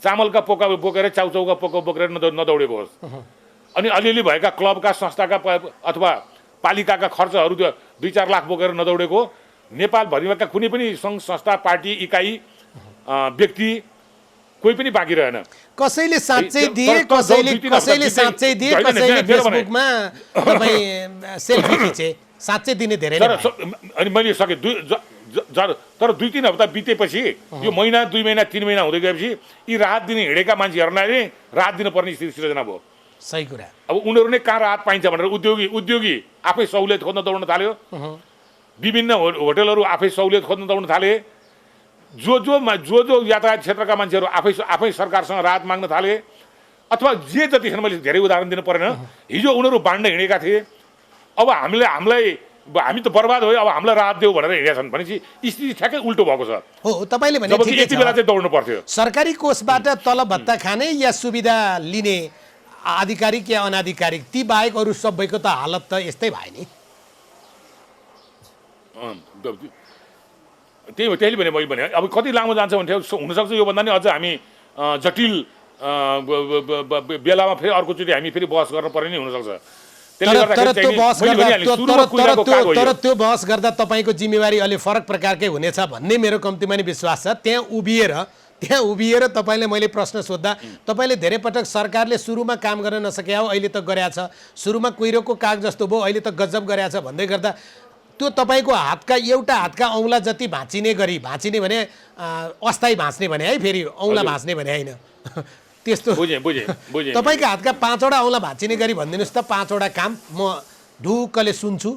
चामलका पोका बोकेर चाउचाउका पोका बोकेर नदौडेको होस्। अनि अलिअलि भएका क्लबका संस्थाका अथवा पालिकाका खर्चहरू 2-4 लाख बोकेर नदौडेको नेपालभरिका कुनै पनि सङ्घ संस्था, पार्टी, इकाइ, व्यक्ति कोही पनि बाँकी रहेन। कसैले साँच्चै दिए, कसैले साँच्चै दिए, कसैले फेसबुकमा तपाईँ सेल्फी खिचे, साँच्चै दिने धेरै नै। अनि मैले सकेँ तर 2-3 हप्ता बितेपछि यो महिना 2 महिना 3 महिना हुँदै गएपछि यी राहत दिने हिँडेका मान्छेहरूलाई राहत दिनुपर्ने स्थिति सिर्जना भयो। सही कुरा। अब उनीहरू नै कहाँ राहत पाइन्छ भनेर उद्योगी आफै सहुलियत खोज्न दौड्न थाल्यो, विभिन्न होटलहरू आफै सहुलियत खोज्न दौड्न थाले, जो यातायात क्षेत्रका मान्छेहरू आफै सरकारसँग राहत माग्न थाले, अथवा जे जतिखेर मैले धेरै उदाहरण दिनु परेन, हिजो उनीहरू बाँड्न हिँडेका थिए, अब हामी त बर्बाद भयो, अब हामीलाई राहत देऊ भनेर हिँडेका छन् भनेपछि स्थिति ठ्याक्कै उल्टो भएको छ। हो, तपाईँले भने यति बेला चाहिँ दौड्नु पर्थ्यो। सरकारी कोषबाट तलब भत्ता खाने या सुविधा लिने आधिकारिक या अनाधिकारिक, ती बाहेक अरू सबैको त हालत त यस्तै भयो नि। त्यही भने मैले भने अब कति लामो जान्छ भने हुनसक्छ योभन्दा नि अझ हामी जटिल बेलामा फेरि अर्कोचोटि हामी फेरि बहस गर्न पर्ने नै हुनसक्छ। तर त्यो बहस गर्दा तपाईँको जिम्मेवारी अलि फरक प्रकारकै हुनेछ भन्ने मेरो कम्तीमा नि विश्वास छ। त्यहाँ उभिएर तपाईँले मैले प्रश्न सोद्धा तपाईँले धेरै पटक सरकारले सुरुमा काम गर्न नसके हो, अहिले त गरेछ, सुरुमा कुहिरोको काग जस्तो भयो, अहिले त गजब गरेछ भन्दै गर्दा त्यो तपाईँको हातका एउटा हातका औँला जति भाँचिने भने अस्थायी भाँच्ने भने है, फेरि औँला भाँच्ने भने होइन, त्यस्तो तपाईँको हातका 5वटा औँला भाँचिने गरी भनिदिनुहोस् त 5वटा काम म ढुक्कले सुन्छु।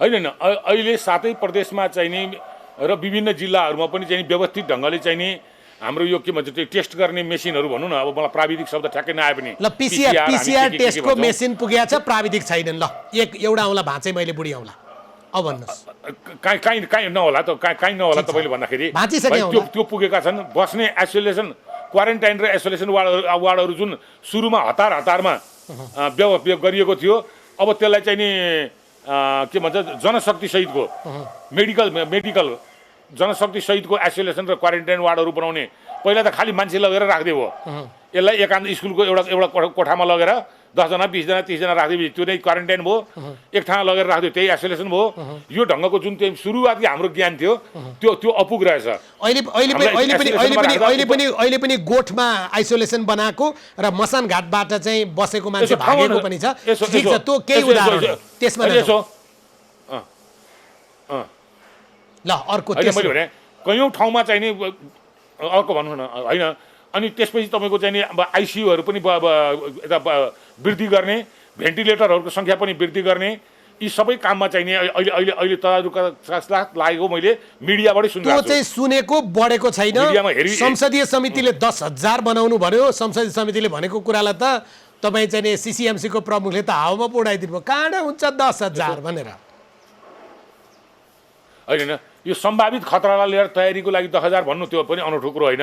होइन, अहिले 7 प्रदेशमा चाहिँ नि र विभिन्न जिल्लाहरूमा पनि चाहिँ व्यवस्थित ढङ्गले चाहिँ नि हाम्रो यो के भन्छ त्यो टेस्ट गर्ने मेसिनहरू भनौँ न, अब मलाई प्राविधिक शब्द ठ्याक्कै नआए पनि ल पिसिआर टेस्टको मेसिन पुगेको छ, प्राविधिक छैनन्। ल एउटा औँला भाँचे मैले, बुढी औँला, अब भन्नुहोस्। काहीँ नहोला त, काहीँ नहोला तपाईँले भन्दाखेरि त्यो पुगेका छन्। बस्ने आइसोलेसन, क्वारेन्टाइन र आइसोलेसन वार्डहरू जुन सुरुमा हतारमा गरिएको थियो, अब त्यसलाई चाहिँ नि के भन्छ जनशक्ति सहितको मेडिकल जनशक्ति सहितको आइसोलेसन र क्वारेन्टाइन वार्डहरू बनाउने। पहिला त खालि मान्छे लगेर राख्दै भयो, यसलाई एकान्त स्कुलको एउटा कोठामा लगेर 10 जना 20 जना 30 जना राख्दै त्यो नै क्वारेन्टाइन भयो, एक ठाउँमा लगेर राख्दियो त्यही आइसोलेसन भयो। यो ढङ्गको जुन त्यो सुरुवाती हाम्रो ज्ञान थियो त्यो अपुग रहेछ। अहिले पनि गोठमा आइसोलेसन बनाएको र मसान घाटबाट चाहिँ बसेको मान्छे भागेको पनि छ। ठिक छ, त्यो केही उदाहरण हो त्यसमा। ल अर्को मैले भने कयौँ ठाउँमा चाहिँ नि अर्को भनौँ न होइन। अनि त्यसपछि तपाईँको चाहिँ नि अब आइसियुहरू पनि यता वृद्धि गर्ने, भेन्टिलेटरहरूको सङ्ख्या पनि वृद्धि गर्ने, यी सबै काममा चाहिँ नि अहिले तदारुक लागेको मैले मिडियाबाटै सुनेको छु। त्यो चाहिँ सुनेको बढेको छैन। संसदीय समितिले 10,000 बनाउनु भन्यो, संसदीय समितिले भनेको कुरालाई त तपाईँ चाहिँ नि सिसिएमसीको प्रमुखले त हावामा पो उडाइदिनु भयो, कहाँ हुन्छ 10,000 भनेर। होइन, यो सम्भावित खतरालाई लिएर तयारीको लागि 10,000 भन्नु त्यो पनि अनौठो कुरो होइन।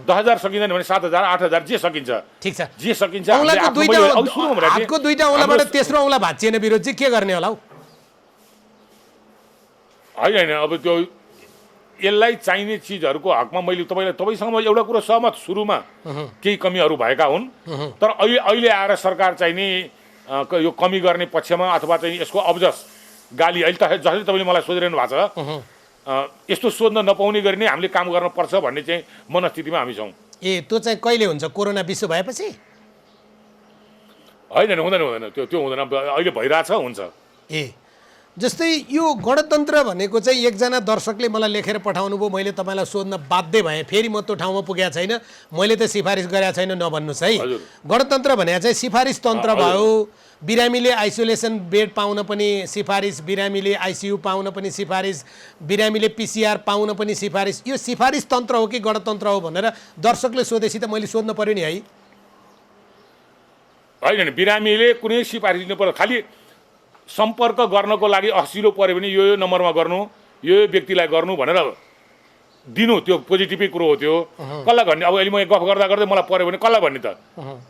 10,000 सकिँदैन भने 7,000 8,000 जे सकिन्छ, ठिक छ, जे सकिन्छ। हातको दुईटा औँलाबाट तेस्रो औँला भाँचिएन विरोधी के गर्ने होला हौ? होइन अब त्यो यसलाई चाहिने चिजहरूको हकमा मैले तपाईँसँग म एउटा कुरो सहमत सुरुमा केही कमीहरू भएका हुन् तर अहिले आएर सरकार चाहिँ नि यो कमी गर्ने पक्षमा अथवा चाहिँ यसको अबजस गाली अहिले त जसरी तपाईँले मलाई सोधिरहनु भएको छ यस्तो सोध्न नपाउने गरी नै हामीले काम गर्नुपर्छ भन्ने चाहिँ मनस्थितिमा हामी छौँ। त्यो चाहिँ कहिले हुन्छ? कोरोना विश्व भएपछि? होइन हुँदैन त्यो हुँदैन, अहिले भइरहेछ हुन्छ। जस्तै यो गणतन्त्र भनेको चाहिँ एकजना दर्शकले मलाई लेखेर पठाउनु भयो, मैले तपाईँलाई सोध्न बाध्य भएँ, फेरि म त्यो ठाउँमा पुगेको छैन, मैले त सिफारिस गरेको छैन नभन्नुहोस् है। गणतन्त्र भने चाहिँ सिफारिस तन्त्र भयो, बिरामीले आइसोलेसन बेड पाउन पनि सिफारिस, बिरामीले आइसियु पाउन पनि सिफारिस, बिरामीले पिसिआर पाउन पनि सिफारिस। यो सिफारिस तन्त्र हो कि गणतन्त्र हो भनेर दर्शकले सोधेपछि त मैले सोध्न पर्यो नि है। होइन बिरामीले कुनै सिफारिस दिनु पर्यो, खालि सम्पर्क गर्नको लागि असिलो पऱ्यो भने यो नम्बरमा गर्नु, यो व्यक्तिलाई गर्नु भनेर दिनु, त्यो पोजिटिभै कुरो हो। त्यो कसलाई भन्ने? अब अहिले म गफ गर्दा गर्दै मलाई पऱ्यो भने कसलाई भन्ने त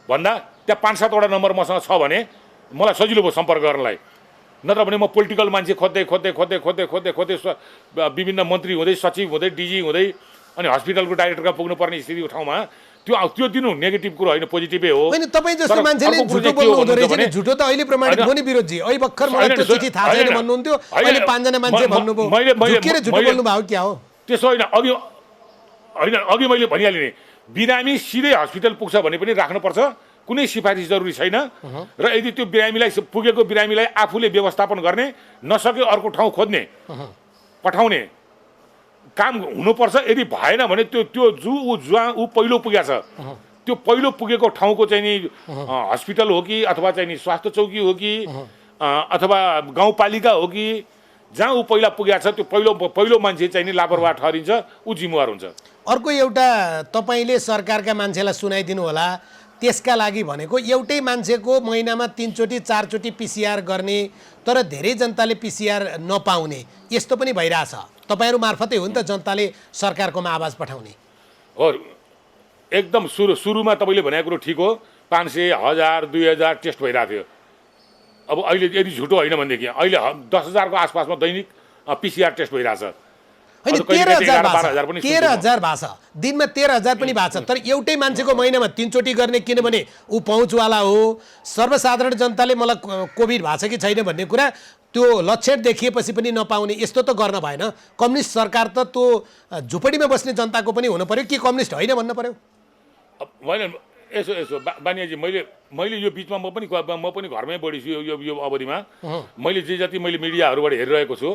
भन्दा त्यहाँ 5-7वटा नम्बर मसँग छ भने मलाई सजिलो भयो सम्पर्क गर्नलाई। नत्र भने म पोलिटिकल मान्छे खोज्दै विभिन्न मन्त्री हुँदै सचिव हुँदै डिजी हुँदै अनि हस्पिटलको डाइरेक्टरका पुग्नुपर्ने स्थिति ठाउँमा त्यो दिनु नेगेटिभ कुरो होइन, पोजिटिभै हो। होइन, तपाईँ जस्तो मान्छेले झुटो बोल्नु हुँदो रहेछ नि, झुटो त अहिले प्रमाणित हो नि विरोधजी। अहिले भर्खर मलाई त्यो चिठी थाहा छैन भन्नुहुन्थ्यो, अहिले 5जना मान्छे भन्नुभयो, झुकेर झुटो बोल्नु भयो क्या हो? त्यसो होइन, अघि मैले भनिहालेँ नि, बिरामी सिधै हस्पिटल पुग्छ भने पनि राख्नुपर्छ, कुनै सिफारिस जरुरी छैन। र यदि त्यो पुगेको बिरामीलाई आफूले व्यवस्थापन गर्ने, नसके अर्को ठाउँ खोज्ने पठाउने काम हुनुपर्छ। यदि भएन भने त्यो जहाँ ऊ पहिलो पुगेको छ त्यो पहिलो पुगेको ठाउँको चाहिँ नि हस्पिटल हो कि अथवा चाहिँ नि स्वास्थ्य चौकी हो कि अथवा गाउँपालिका हो कि जहाँ ऊ पहिला पुगेको छ त्यो पहिलो मान्छे चाहिँ नि लापरवाह ठहरिन्छ, ऊ जिम्मेवार हुन्छ। अर्को एउटा तपाईँले सरकारका मान्छेलाई सुनाइदिनु होला, त्यसका लागि भनेको एउटै मान्छेको महिनामा 3चोटि 4चोटि पिसिआर गर्ने तर धेरै जनताले पिसिआर नपाउने, यस्तो पनि भइरहेछ। तपाईँहरू मार्फतै हो नि त जनताले सरकारकोमा आवाज पठाउने। हो, एकदम सुरुमा तपाईँले भनेको कुरो ठिक हो। 500, 1000, 2000 टेस्ट भइरहेको थियो। अब अहिले यदि झुटो होइन भनेदेखि अहिले 10,000को आसपासमा दैनिक पिसिआर टेस्ट भइरहेछ। होइन, 13,000 भएको छ, दिनमा 13,000 पनि भएको छ। तर एउटै मान्छेको महिनामा 3चोटि गर्ने, किनभने ऊ पहुँचवाला हो। सर्वसाधारण जनताले मलाई कोभिड भएको छ कि छैन भन्ने कुरा त्यो लक्षण देखिएपछि पनि नपाउने, यस्तो त गर्न भएन। कम्युनिस्ट सरकार त त्यो झुपडीमा बस्ने जनताको पनि हुनु पर्यो कि कम्युनिस्ट होइन भन्न पर्यो? होइन, यसो बानियाजी, मैले यो बिचमा म पनि घरमै बढी छु यो अवधिमा। मैले जति मैले मिडियाहरूबाट हेरिरहेको छु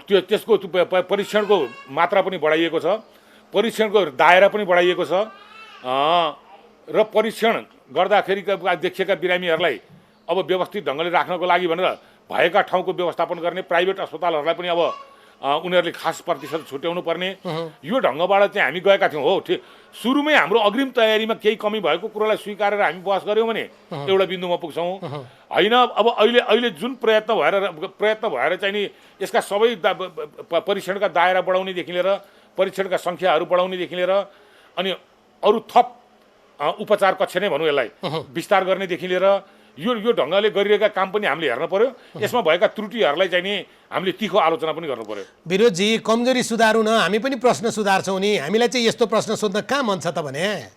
त्यसको परीक्षणको मात्रा पनि बढाइएको छ, परीक्षणको दायरा पनि बढाइएको छ र परीक्षण गर्दाखेरि देखिएका बिरामीहरूलाई अब व्यवस्थित ढङ्गले राख्नको लागि भनेर भएका ठाउँको व्यवस्थापन गर्ने, प्राइभेट अस्पतालहरूलाई पनि अब उनीहरूले खास प्रतिशत छुट्याउनु पर्ने, यो ढङ्गबाट चाहिँ हामी गएका थियौँ। हो, सुरुमै हाम्रो अग्रिम तयारीमा केही कमी भएको कुरोलाई स्वीकारेर हामी बहस गऱ्यौँ भने एउटा बिन्दुमा पुग्छौँ। होइन, अब अहिले जुन प्रयत्न भएर चाहिँ नि यसका सबै परीक्षणका दायरा बढाउनेदेखि लिएर परीक्षणका सङ्ख्याहरू बढाउनेदेखि लिएर अनि अरू थप उपचार कक्ष नै भनौँ यसलाई विस्तार गर्नेदेखि लिएर यो ढङ्गले गरिरहेका काम पनि हामीले हेर्न पर्यो। यसमा भएका त्रुटिहरूलाई चाहिँ नि हामीले तीखो आलोचना पनि गर्नु पर्यो। विरोधजी, कमजोरी सुधारौँ न, हामी पनि प्रश्न सुधार्छौँ नि, हामीलाई चाहिँ यस्तो प्रश्न सोध्न कहाँ मन छ त भने?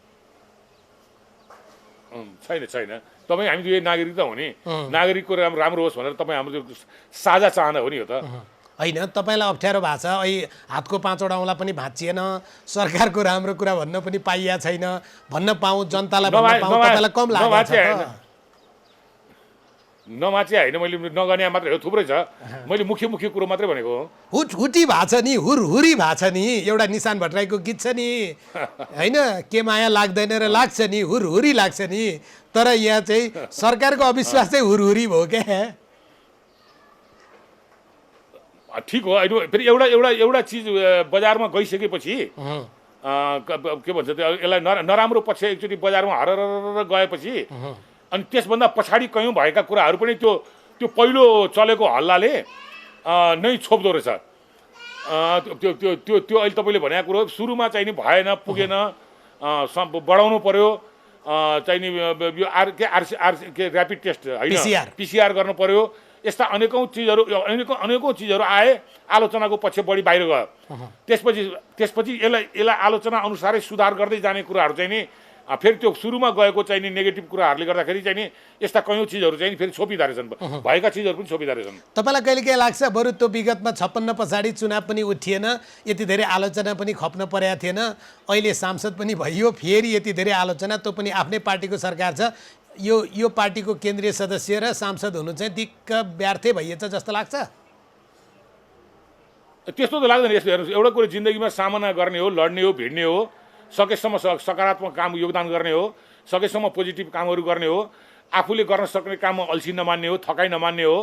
छैन। तपाईँ हामी दुवै नागरिक त हो नि, नागरिकको राम्रो होस् भनेर तपाईँ हाम्रो साझा चाहना हो नि हो त। होइन, तपाईँलाई अप्ठ्यारो भएको छ, अहिले हातको 5वटा औँला पनि भाँचिएन, सरकारको राम्रो कुरा भन्न पनि पाइया छैन, भन्न पाऊँ जनतालाई भन्न पाऊँ, तपाईँलाई कम लागेको छ? नमाचे होइन, मैले नगर्ने मात्रै हो, थुप्रै छ। मैले मुख्य कुरो मात्रै भनेको हो। हुटी भएको छ नि, हुरहुरी भएको छ नि, एउटा निशान भट्टराईको गीत छ नि, होइन, के माया लाग्दैन र लाग्छ नि, हुरहुरी लाग्छ नि। तर यहाँ चाहिँ सरकारको अविश्वास चाहिँ हुरहुरी भयो क्या। ठिक हो, अहिले फेरि एउटा चिज बजारमा गइसकेपछि के भन्छ त्यो, यसलाई नराम्रो पक्ष एकचोटि बजारमा हरर गएपछि अनि त्यसभन्दा पछाडि कयौँ भएका कुराहरू पनि त्यो पहिलो चलेको हल्लाले नै छोप्दो रहेछ। त्यो अहिले तपाईँले भनेको कुरो सुरुमा चाहिँ नि भएन, पुगेन, बढाउनु पर्यो, चाहिँ नि यो के ऱ्यापिड टेस्ट होइन, पिसिआर गर्नु पर्यो, यस्ता अनेकौँ चिजहरू आए, आलोचनाको पक्ष बढी बाहिर गयो। त्यसपछि यसलाई आलोचना अनुसारै सुधार गर्दै जाने कुराहरू चाहिँ नि फेरि त्यो सुरुमा गएको चाहिँ नि नेगेटिभ कुराहरूले गर्दाखेरि चाहिँ नि यस्ता कयौँ चिजहरू चाहिँ फेरि छोपिँदो रहेछन्, भएका चिजहरू पनि छोपिँदो रहेछन्। तपाईँलाई कहिले के लाग्छ बरु त्यो विगतमा 56 पछाडि चुनाव पनि उठिएन, यति धेरै आलोचना पनि खप्न परेको थिएन, अहिले सांसद पनि भइयो, फेरि यति धेरै आलोचना, त्यो पनि आफ्नै पार्टीको सरकार छ, यो पार्टीको केन्द्रीय सदस्य र सांसद हुनु चाहिँ दिक्क व्यर्थै भइएछ जस्तो लाग्छ? त्यस्तो त लाग्दैन। यस्तो हेर्नुहोस्, एउटा कुरो जिन्दगीमा सामना गर्ने हो, लड्ने हो, भिड्ने हो, सकेसम्म सकारात्मक काम योगदान गर्ने हो, सकेसम्म पोजिटिभ कामहरू गर्ने हो, आफूले गर्न सक्ने काममा अल्छी नमान्ने हो, थकाइ नमान्ने हो,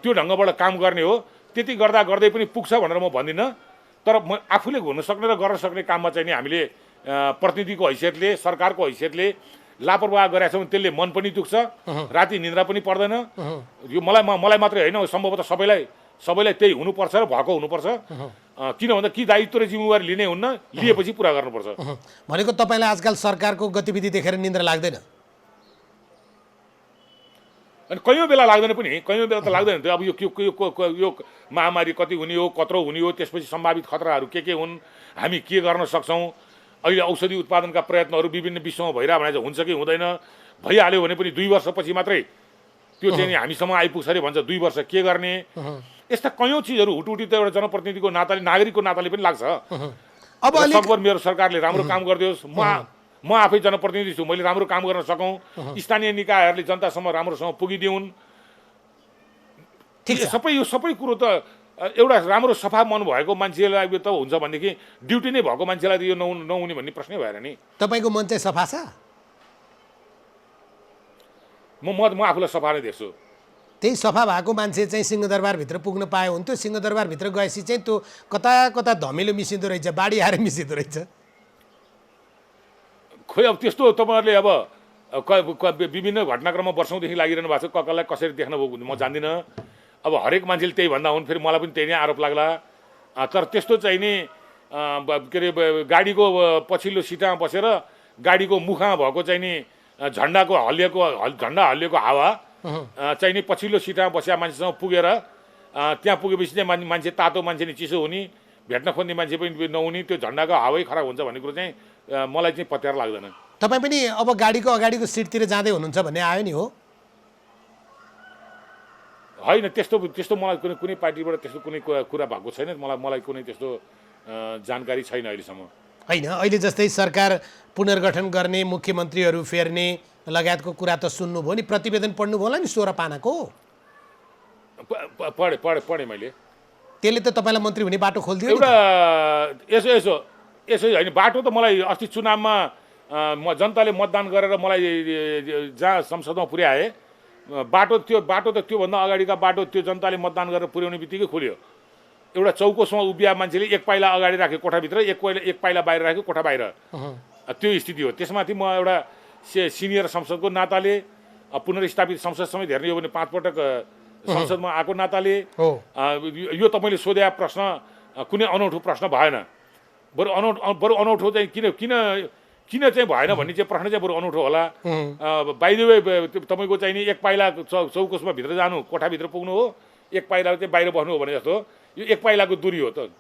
त्यो ढङ्गबाट काम गर्ने हो। त्यति गर्दा गर्दै पनि पुग्छ भनेर म भन्दिनँ। तर म आफूले हुन सक्ने र गर्न सक्ने काममा चाहिँ नि हामीले प्रतिनिधिको हैसियतले, सरकारको हैसियतले लापरवाह गरेका छौँ, त्यसले मन पनि दुख्छ, राति निद्रा पनि पर्दैन। यो मलाई मात्रै होइन, सम्भवतः सबैलाई त्यही हुनुपर्छ र भएको हुनुपर्छ। किन भन्दा कि दायित्व र जिम्मेवारी लिने हुन्न, लिएपछि पुरा गर्नुपर्छ। भनेको तपाईँलाई आजकल सरकारको गतिविधि देखेर निन्द्रा लाग्दैन? अनि कयौँ बेला लाग्दैन पनि, कयौँ बेला त लाग्दैन। अब यो महामारी कति हुने हो, कत्रो हुने हो, त्यसपछि सम्भावित खतराहरू के हुन्, हामी के गर्न सक्छौँ, अहिले औषधि उत्पादनका प्रयत्नहरू विभिन्न विश्वमा भइरह भने हुन्छ कि हुँदैन, भइहाल्यो भने पनि 2 वर्षपछि मात्रै त्यो चाहिँ नि हामीसम्म आइपुग्छ अरे भन्छ, 2 वर्ष के गर्ने। यस्ता कयौँ चिजहरू हुटुटी त एउटा जनप्रतिनिधिको नाताले, नागरिकको नाताले पनि लाग्छ। अब सकभर मेरो सरकारले राम्रो काम गरिदियोस्, म आफै जनप्रतिनिधि छु, मैले राम्रो काम गर्न सकौँ, स्थानीय निकायहरूले जनतासम्म राम्रोसँग पुगिदिउन्। यो सबै कुरो त एउटा राम्रो सफा मन भएको मान्छेलाई त हुन्छ भनेदेखि ड्युटी नै भएको मान्छेलाई त यो नहुने भन्ने प्रश्नै भएर नि। तपाईँको मन चाहिँ सफा छ? म आफूलाई सफा नै देख्छु। त्यही सफा भएको मान्छे चाहिँ सिंहदरबारभित्र पुग्न पाए हुन्थ्यो। सिंहदरबारभित्र गएपछि चाहिँ त्यो कता कता धमिलो मिसिँदो रहेछ, बाढी आएर मिसिँदो रहेछ। खोइ अब त्यस्तो तपाईँहरूले अब विभिन्न घटनाक्रममा वर्षौँदेखि लागिरहनु भएको छ, कसलाई कसरी देख्नुभएको म जान्दिनँ। अब हरेक मान्छेले त्यही भन्दा हुन्, फेरि मलाई पनि त्यही नै आरोप लाग्ला। तर त्यस्तो चाहिँ नि के अरे गाडीको पछिल्लो सिटमा बसेर गाडीको मुखमा भएको चाहिँ नि झन्डा हल्लिएको हावा चाहिँ नि पछिल्लो सिटमा बसेका मान्छेसँग पुगेर त्यहाँ पुगेपछि चाहिँ मान्छे तातो मान्छे नि चिसो हुने, भेट्न खोज्ने मान्छे पनि नहुने, त्यो झन्डाको हावै खराब हुन्छ भन्ने कुरो चाहिँ मलाई चाहिँ पत्यार लाग्दैन। तपाईँ पनि अब गाडीको अगाडिको सिटतिर जाँदै हुनुहुन्छ भन्ने आयो नि? हो होइन, त्यस्तो मलाई कुनै पार्टीबाट त्यस्तो कुनै कुरा भएको छैन। मलाई कुनै त्यस्तो जानकारी छैन अहिलेसम्म। होइन, अहिले जस्तै सरकार पुनर्गठन गर्ने, मुख्यमन्त्रीहरू फेर्ने लगायतको कुरा त सुन्नुभयो नि, प्रतिवेदन पढ्नुभयो होला नि 16 पानाको? पढेँ मैले। त्यसले त तपाईँलाई मन्त्री हुने बाटो खोलिदियो। एउटा यसो होइन, बाटो त मलाई अस्ति चुनावमा जनताले मतदान गरेर मलाई जहाँ संसदमा पुर्याए बाटो त त्योभन्दा अगाडिका बाटो त्यो जनताले मतदान गरेर पुर्याउने बित्तिकै खोल्यो। एउटा चौकोसमा उभिया मान्छेले एक पाइला अगाडि राख्यो कोठाभित्र, एक पाइला बाहिर राख्यो कोठा बाहिर, त्यो स्थिति हो। त्यसमाथि म एउटा सिनियर संसदको नाताले, पुनर्स्थापित संसद समेत हेर्ने हो भने 5 पटक संसदमा आएको नाताले यो तपाईँले सोधे प्रश्न कुनै अनौठो प्रश्न भएन। बरु अनौठो चाहिँ किन चाहिँ भएन भन्ने चाहिँ प्रश्न चाहिँ बरु अनौठो होला। बाइ द वे तपाईँको चाहिँ नि एक पाइला चौकोसमा भित्र जानु, कोठाभित्र पुग्नु हो, एक पाइला चाहिँ बाहिर बस्नु हो भने जस्तो यो एक पाइलाको दूरी हो त।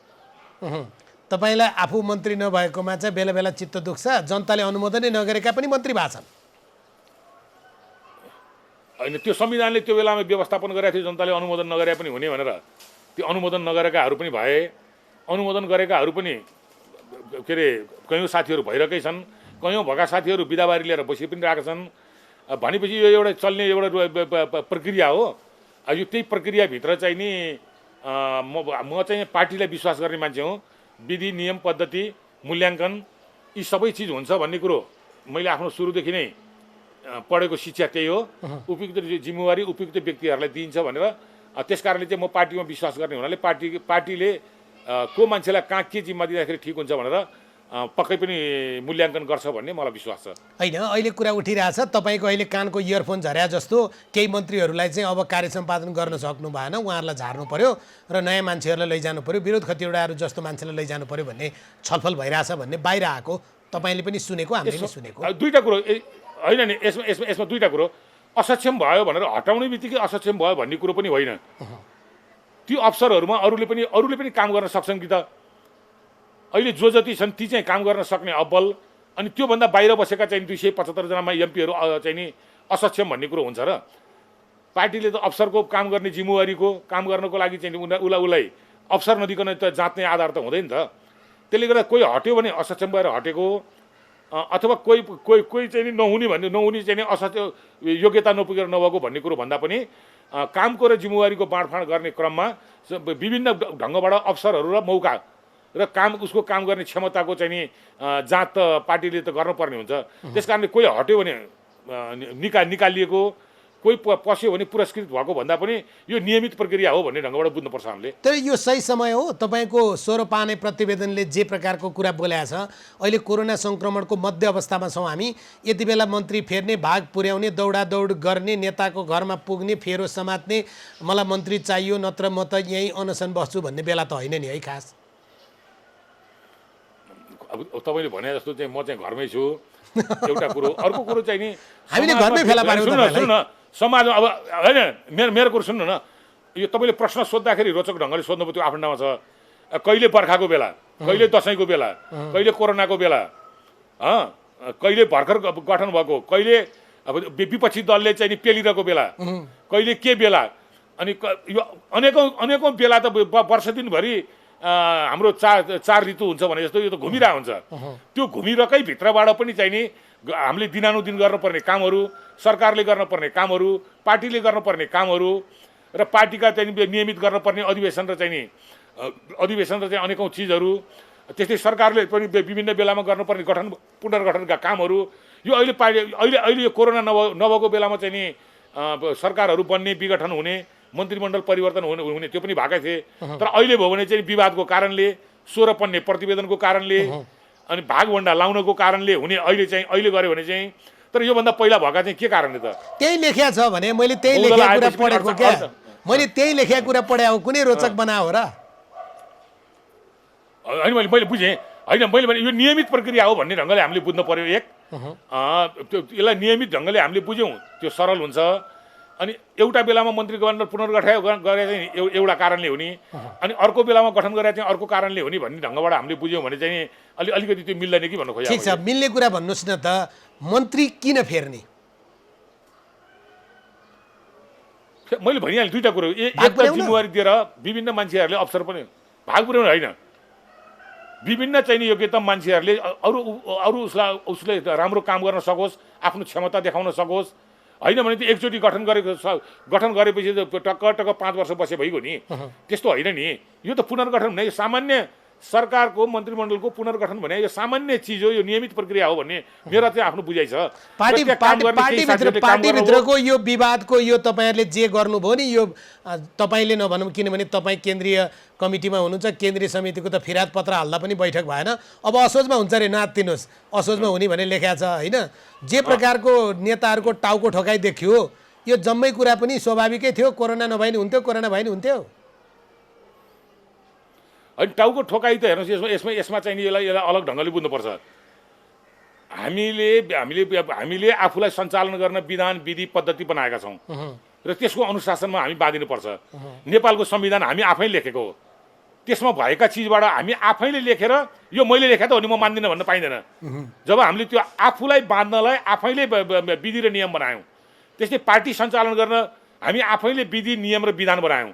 तपाईँलाई आफू मन्त्री नभएकोमा चाहिँ बेला बेला चित्त दुख्छ, जनताले अनुमोदनै नगरेका पनि मन्त्री भएको छन्। होइन, त्यो संविधानले त्यो बेलामा व्यवस्थापन गरेको थियो, जनताले अनुमोदन नगरे पनि हुने भनेर। त्यो अनुमोदन नगरेकाहरू पनि भए, अनुमोदन गरेकाहरू पनि के अरे कयौँ साथीहरू भइरहेकै छन्, कयौँ भएका साथीहरू बिदाबारी लिएर बसि पनि रहेका छन्। भनेपछि यो एउटा चल्ने एउटा प्रक्रिया हो। यो त्यही प्रक्रियाभित्र चाहिँ नि म चाहिँ पार्टीलाई विश्वास गर्ने मान्छे हुँ। विधि, नियम, पद्धति, मूल्याङ्कन यी सबै चिज हुन्छ भन्ने कुरो मैले आफ्नो सुरुदेखि नै पढेको शिक्षा त्यही हो। उपयुक्त जिम्मेवारी उपयुक्त व्यक्तिहरूलाई दिइन्छ भनेर। त्यस कारणले चाहिँ म पार्टीमा विश्वास गर्ने हुनाले पार्टीले को मान्छेलाई कहाँ के जिम्मा दिँदाखेरि ठिक हुन्छ भनेर पक्कै पनि मूल्याङ्कन गर्छ भन्ने मलाई विश्वास छ। होइन, अहिले कुरा उठिरहेछ तपाईँको अहिले कानको इयरफोन झर्या जस्तो केही मन्त्रीहरूलाई चाहिँ अब कार्य सम्पादन गर्न सक्नु भएन, उहाँहरूलाई झार्नु पर्यो र नयाँ मान्छेहरूलाई लैजानु पर्यो, विरोध खतिवडाहरू जस्तो मान्छेलाई लैजानु पर्यो भन्ने छलफल भइरहेछ भन्ने बाहिर आएको तपाईँले पनि सुनेको, हामीले पनि सुनेको। दुईवटा कुरो होइन नि, यसमा दुईवटा कुरो। असक्षम भयो भनेर हटाउने बित्तिकै असक्षम भयो भन्ने कुरो पनि होइन। ती अफसरहरूमा अरूले पनि काम गर्न सक्छन् कि त? अहिले जो जति छन् ती चाहिँ काम गर्न सक्ने अब्बल, अनि त्योभन्दा बाहिर बसेका चाहिँ 275 जना एमपीहरू चाहिँ नि असक्षम भन्ने कुरो हुन्छ र? पार्टीले त अफसरको काम गर्ने जिम्मेवारीको काम गर्नको लागि चाहिँ उसलाई अफसर नदिकन त जाँच्ने आधार त हुँदैन त। त्यसले गर्दा कोही हट्यो भने असक्षम भएर हटेको, अथवा कोही चाहिँ नहुने चाहिँ योग्यता नपुगेर नभएको भन्ने कुरो भन्दा पनि कामको र जिम्मेवारीको बाँडफाँड गर्ने क्रममा विभिन्न ढङ्गबाट अफसरहरू र मौका र उसको काम गर्ने क्षमताको चाहिँ नि जाँच त पार्टीले त गर्नुपर्ने हुन्छ। त्यस कारणले कोही हट्यो भने निकालिएको, कोही पस्यो भने पुरस्कृत भएको भन्दा पनि यो नियमित प्रक्रिया हो भन्ने ढङ्गबाट बुझ्नुपर्छ हामीले। तर यो सही समय हो? तपाईँको स्वरूपाने प्रतिवेदनले जे प्रकारको कुरा बोलेको छ, अहिले कोरोना सङ्क्रमणको मध्य अवस्थामा छौँ हामी, यति बेला मन्त्री फेर्ने, भाग पुर्याउने, दौडादौड गर्ने, नेताको घरमा पुग्ने, फेरो समात्ने, मलाई मन्त्री चाहियो नत्र म त यहीँ अनसन बस्छु भन्ने बेला त होइन नि है खास? अब तपाईँले भने जस्तो चाहिँ म चाहिँ घरमै छु, एउटा कुरो। अर्को कुरो चाहिँ नि हामीले घरमै फेला पार्यौँ सुन्नु न, समाजमा अब होइन, मेरो कुरो सुन्नु न, यो तपाईँले प्रश्न सोद्धाखेरि रोचक ढङ्गले सोध्नु त्यो आफ्नो ठाउँमा छ। कहिले बर्खाको बेला, कहिले दसैँको बेला, कहिले कोरोनाको बेला, कहिले भर्खर गठन भएको, कहिले अब विपक्षी दलले चाहिँ नि पेलिरहेको बेला, कहिले के बेला, अनि यो अनेकौँ बेला त वर्ष दिनभरि हाम्रो चार ऋतु हुन्छ भने जस्तो यो त घुमिरहेको हुन्छ। त्यो घुमिरहेकै भित्रबाट पनि चाहिँ नि हामीले दिनानुदिन गर्नुपर्ने कामहरू, सरकारले गर्नुपर्ने कामहरू, पार्टीले गर्नुपर्ने कामहरू र पार्टीका चाहिँ नियमित गर्नुपर्ने अधिवेशन र चाहिँ अनेकौँ चिजहरू, त्यस्तै सरकारले पनि विभिन्न बेलामा गर्नुपर्ने पुनर्गठनका कामहरू, यो अहिले यो कोरोना नभएको बेलामा चाहिँ नि सरकारहरू बन्ने, विघटन हुने, मन्त्रीमण्डल परिवर्तन हुने त्यो पनि भएकै थिए। तर अहिले भयो भने चाहिँ विवादको कारणले, 16 पन्ने प्रतिवेदनको कारणले, अनि भागभन्डा लाउनको कारणले हुने अहिले गऱ्यो भने चाहिँ, तर योभन्दा पहिला भएका चाहिँ के कारणले त? त्यही लेख्या छ भने मैले त्यही लेखेको कुरा पढेको क्या, मैले त्यही लेखेको कुरा पढाएको, कुनै रोचक बनायो र? होइन, मैले बुझेँ। होइन, मैले भने यो नियमित प्रक्रिया हो भन्ने ढङ्गले हामीले बुझ्नु पर्यो। यसलाई नियमित ढङ्गले हामीले बुझ्यौँ, त्यो सरल हुन्छ। अनि एउटा बेलामा मन्त्री गभर्नर पुनर्गठन गरे चाहिँ एउटा कारणले हुने, अनि अर्को बेलामा गठन गरे चाहिँ अर्को कारणले हुने भन्ने ढङ्गबाट हामीले बुझ्यौँ भने चाहिँ अलिकति त्यो मिल्दैन कि भन्नु खोजेँ। ठिक छ, मिल्ने कुरा भन्नुहोस् न त, मन्त्री किन फेर्ने? मैले भनिहालेँ दुईवटा कुरो। एक त जिम्मेवारी दिएर विभिन्न मान्छेहरूले अवसर पनि भाग पुर्याउनु होइन, विभिन्न चाहिने योग्यता मान्छेहरूले उसले राम्रो काम गर्न सकोस्, आफ्नो क्षमता देखाउन सकोस्। होइन भने त्यो एकचोटि गठन गरेपछि टक्क 5 वर्ष बसे भइगयो नि, त्यस्तो होइन नि। यो त पुनर्गठन भने सामान्य सरकारको मन्त्रीमण्डलको पुनर्गठन भने यो सामान्य चिज हो, यो नियमित प्रक्रिया हो भन्ने मेरो चाहिँ आफ्नो बुझाइ छ। पार्टीभित्रको यो विवादको यो तपाईँहरूले जे गर्नुभयो नि, यो तपाईँले नभनौँ, किनभने तपाईँ केन्द्रीय कमिटीमा हुनुहुन्छ, केन्द्रीय समितिको त फिराद पत्र हाल्दा पनि बैठक भएन। अब असोजमा हुन्छ अरे, नातिनुहोस्, असोजमा हुने भने लेख्या छ होइन। जे प्रकारको नेताहरूको टाउको ठोकाइ देखियो, यो जम्मै कुरा पनि स्वाभाविकै थियो। कोरोना नभए नि हुन्थ्यो, कोरोना भए नि हुन्थ्यो। अनि टाउको ठोकाइ त हेर्नुहोस्, यसमा चाहिँ यसलाई अलग ढङ्गले बुझ्नुपर्छ। हामीले आफूलाई सञ्चालन गर्न विधान, विधि, पद्धति बनाएका छौँ र त्यसको अनुशासनमा हामी बाँधिनुपर्छ। नेपालको संविधान हामी आफै लेखेको हो, त्यसमा भएका चिजबाट हामी आफैले लेखेर यो मैले लेखे त हो नि म मान्दिनँ भन्न पाइँदैन। जब हामीले त्यो आफूलाई बाँध्नलाई आफैले विधि र नियम बनायौँ, त्यस्तै पार्टी सञ्चालन गर्न हामी आफैले विधि, नियम र विधान बनायौँ।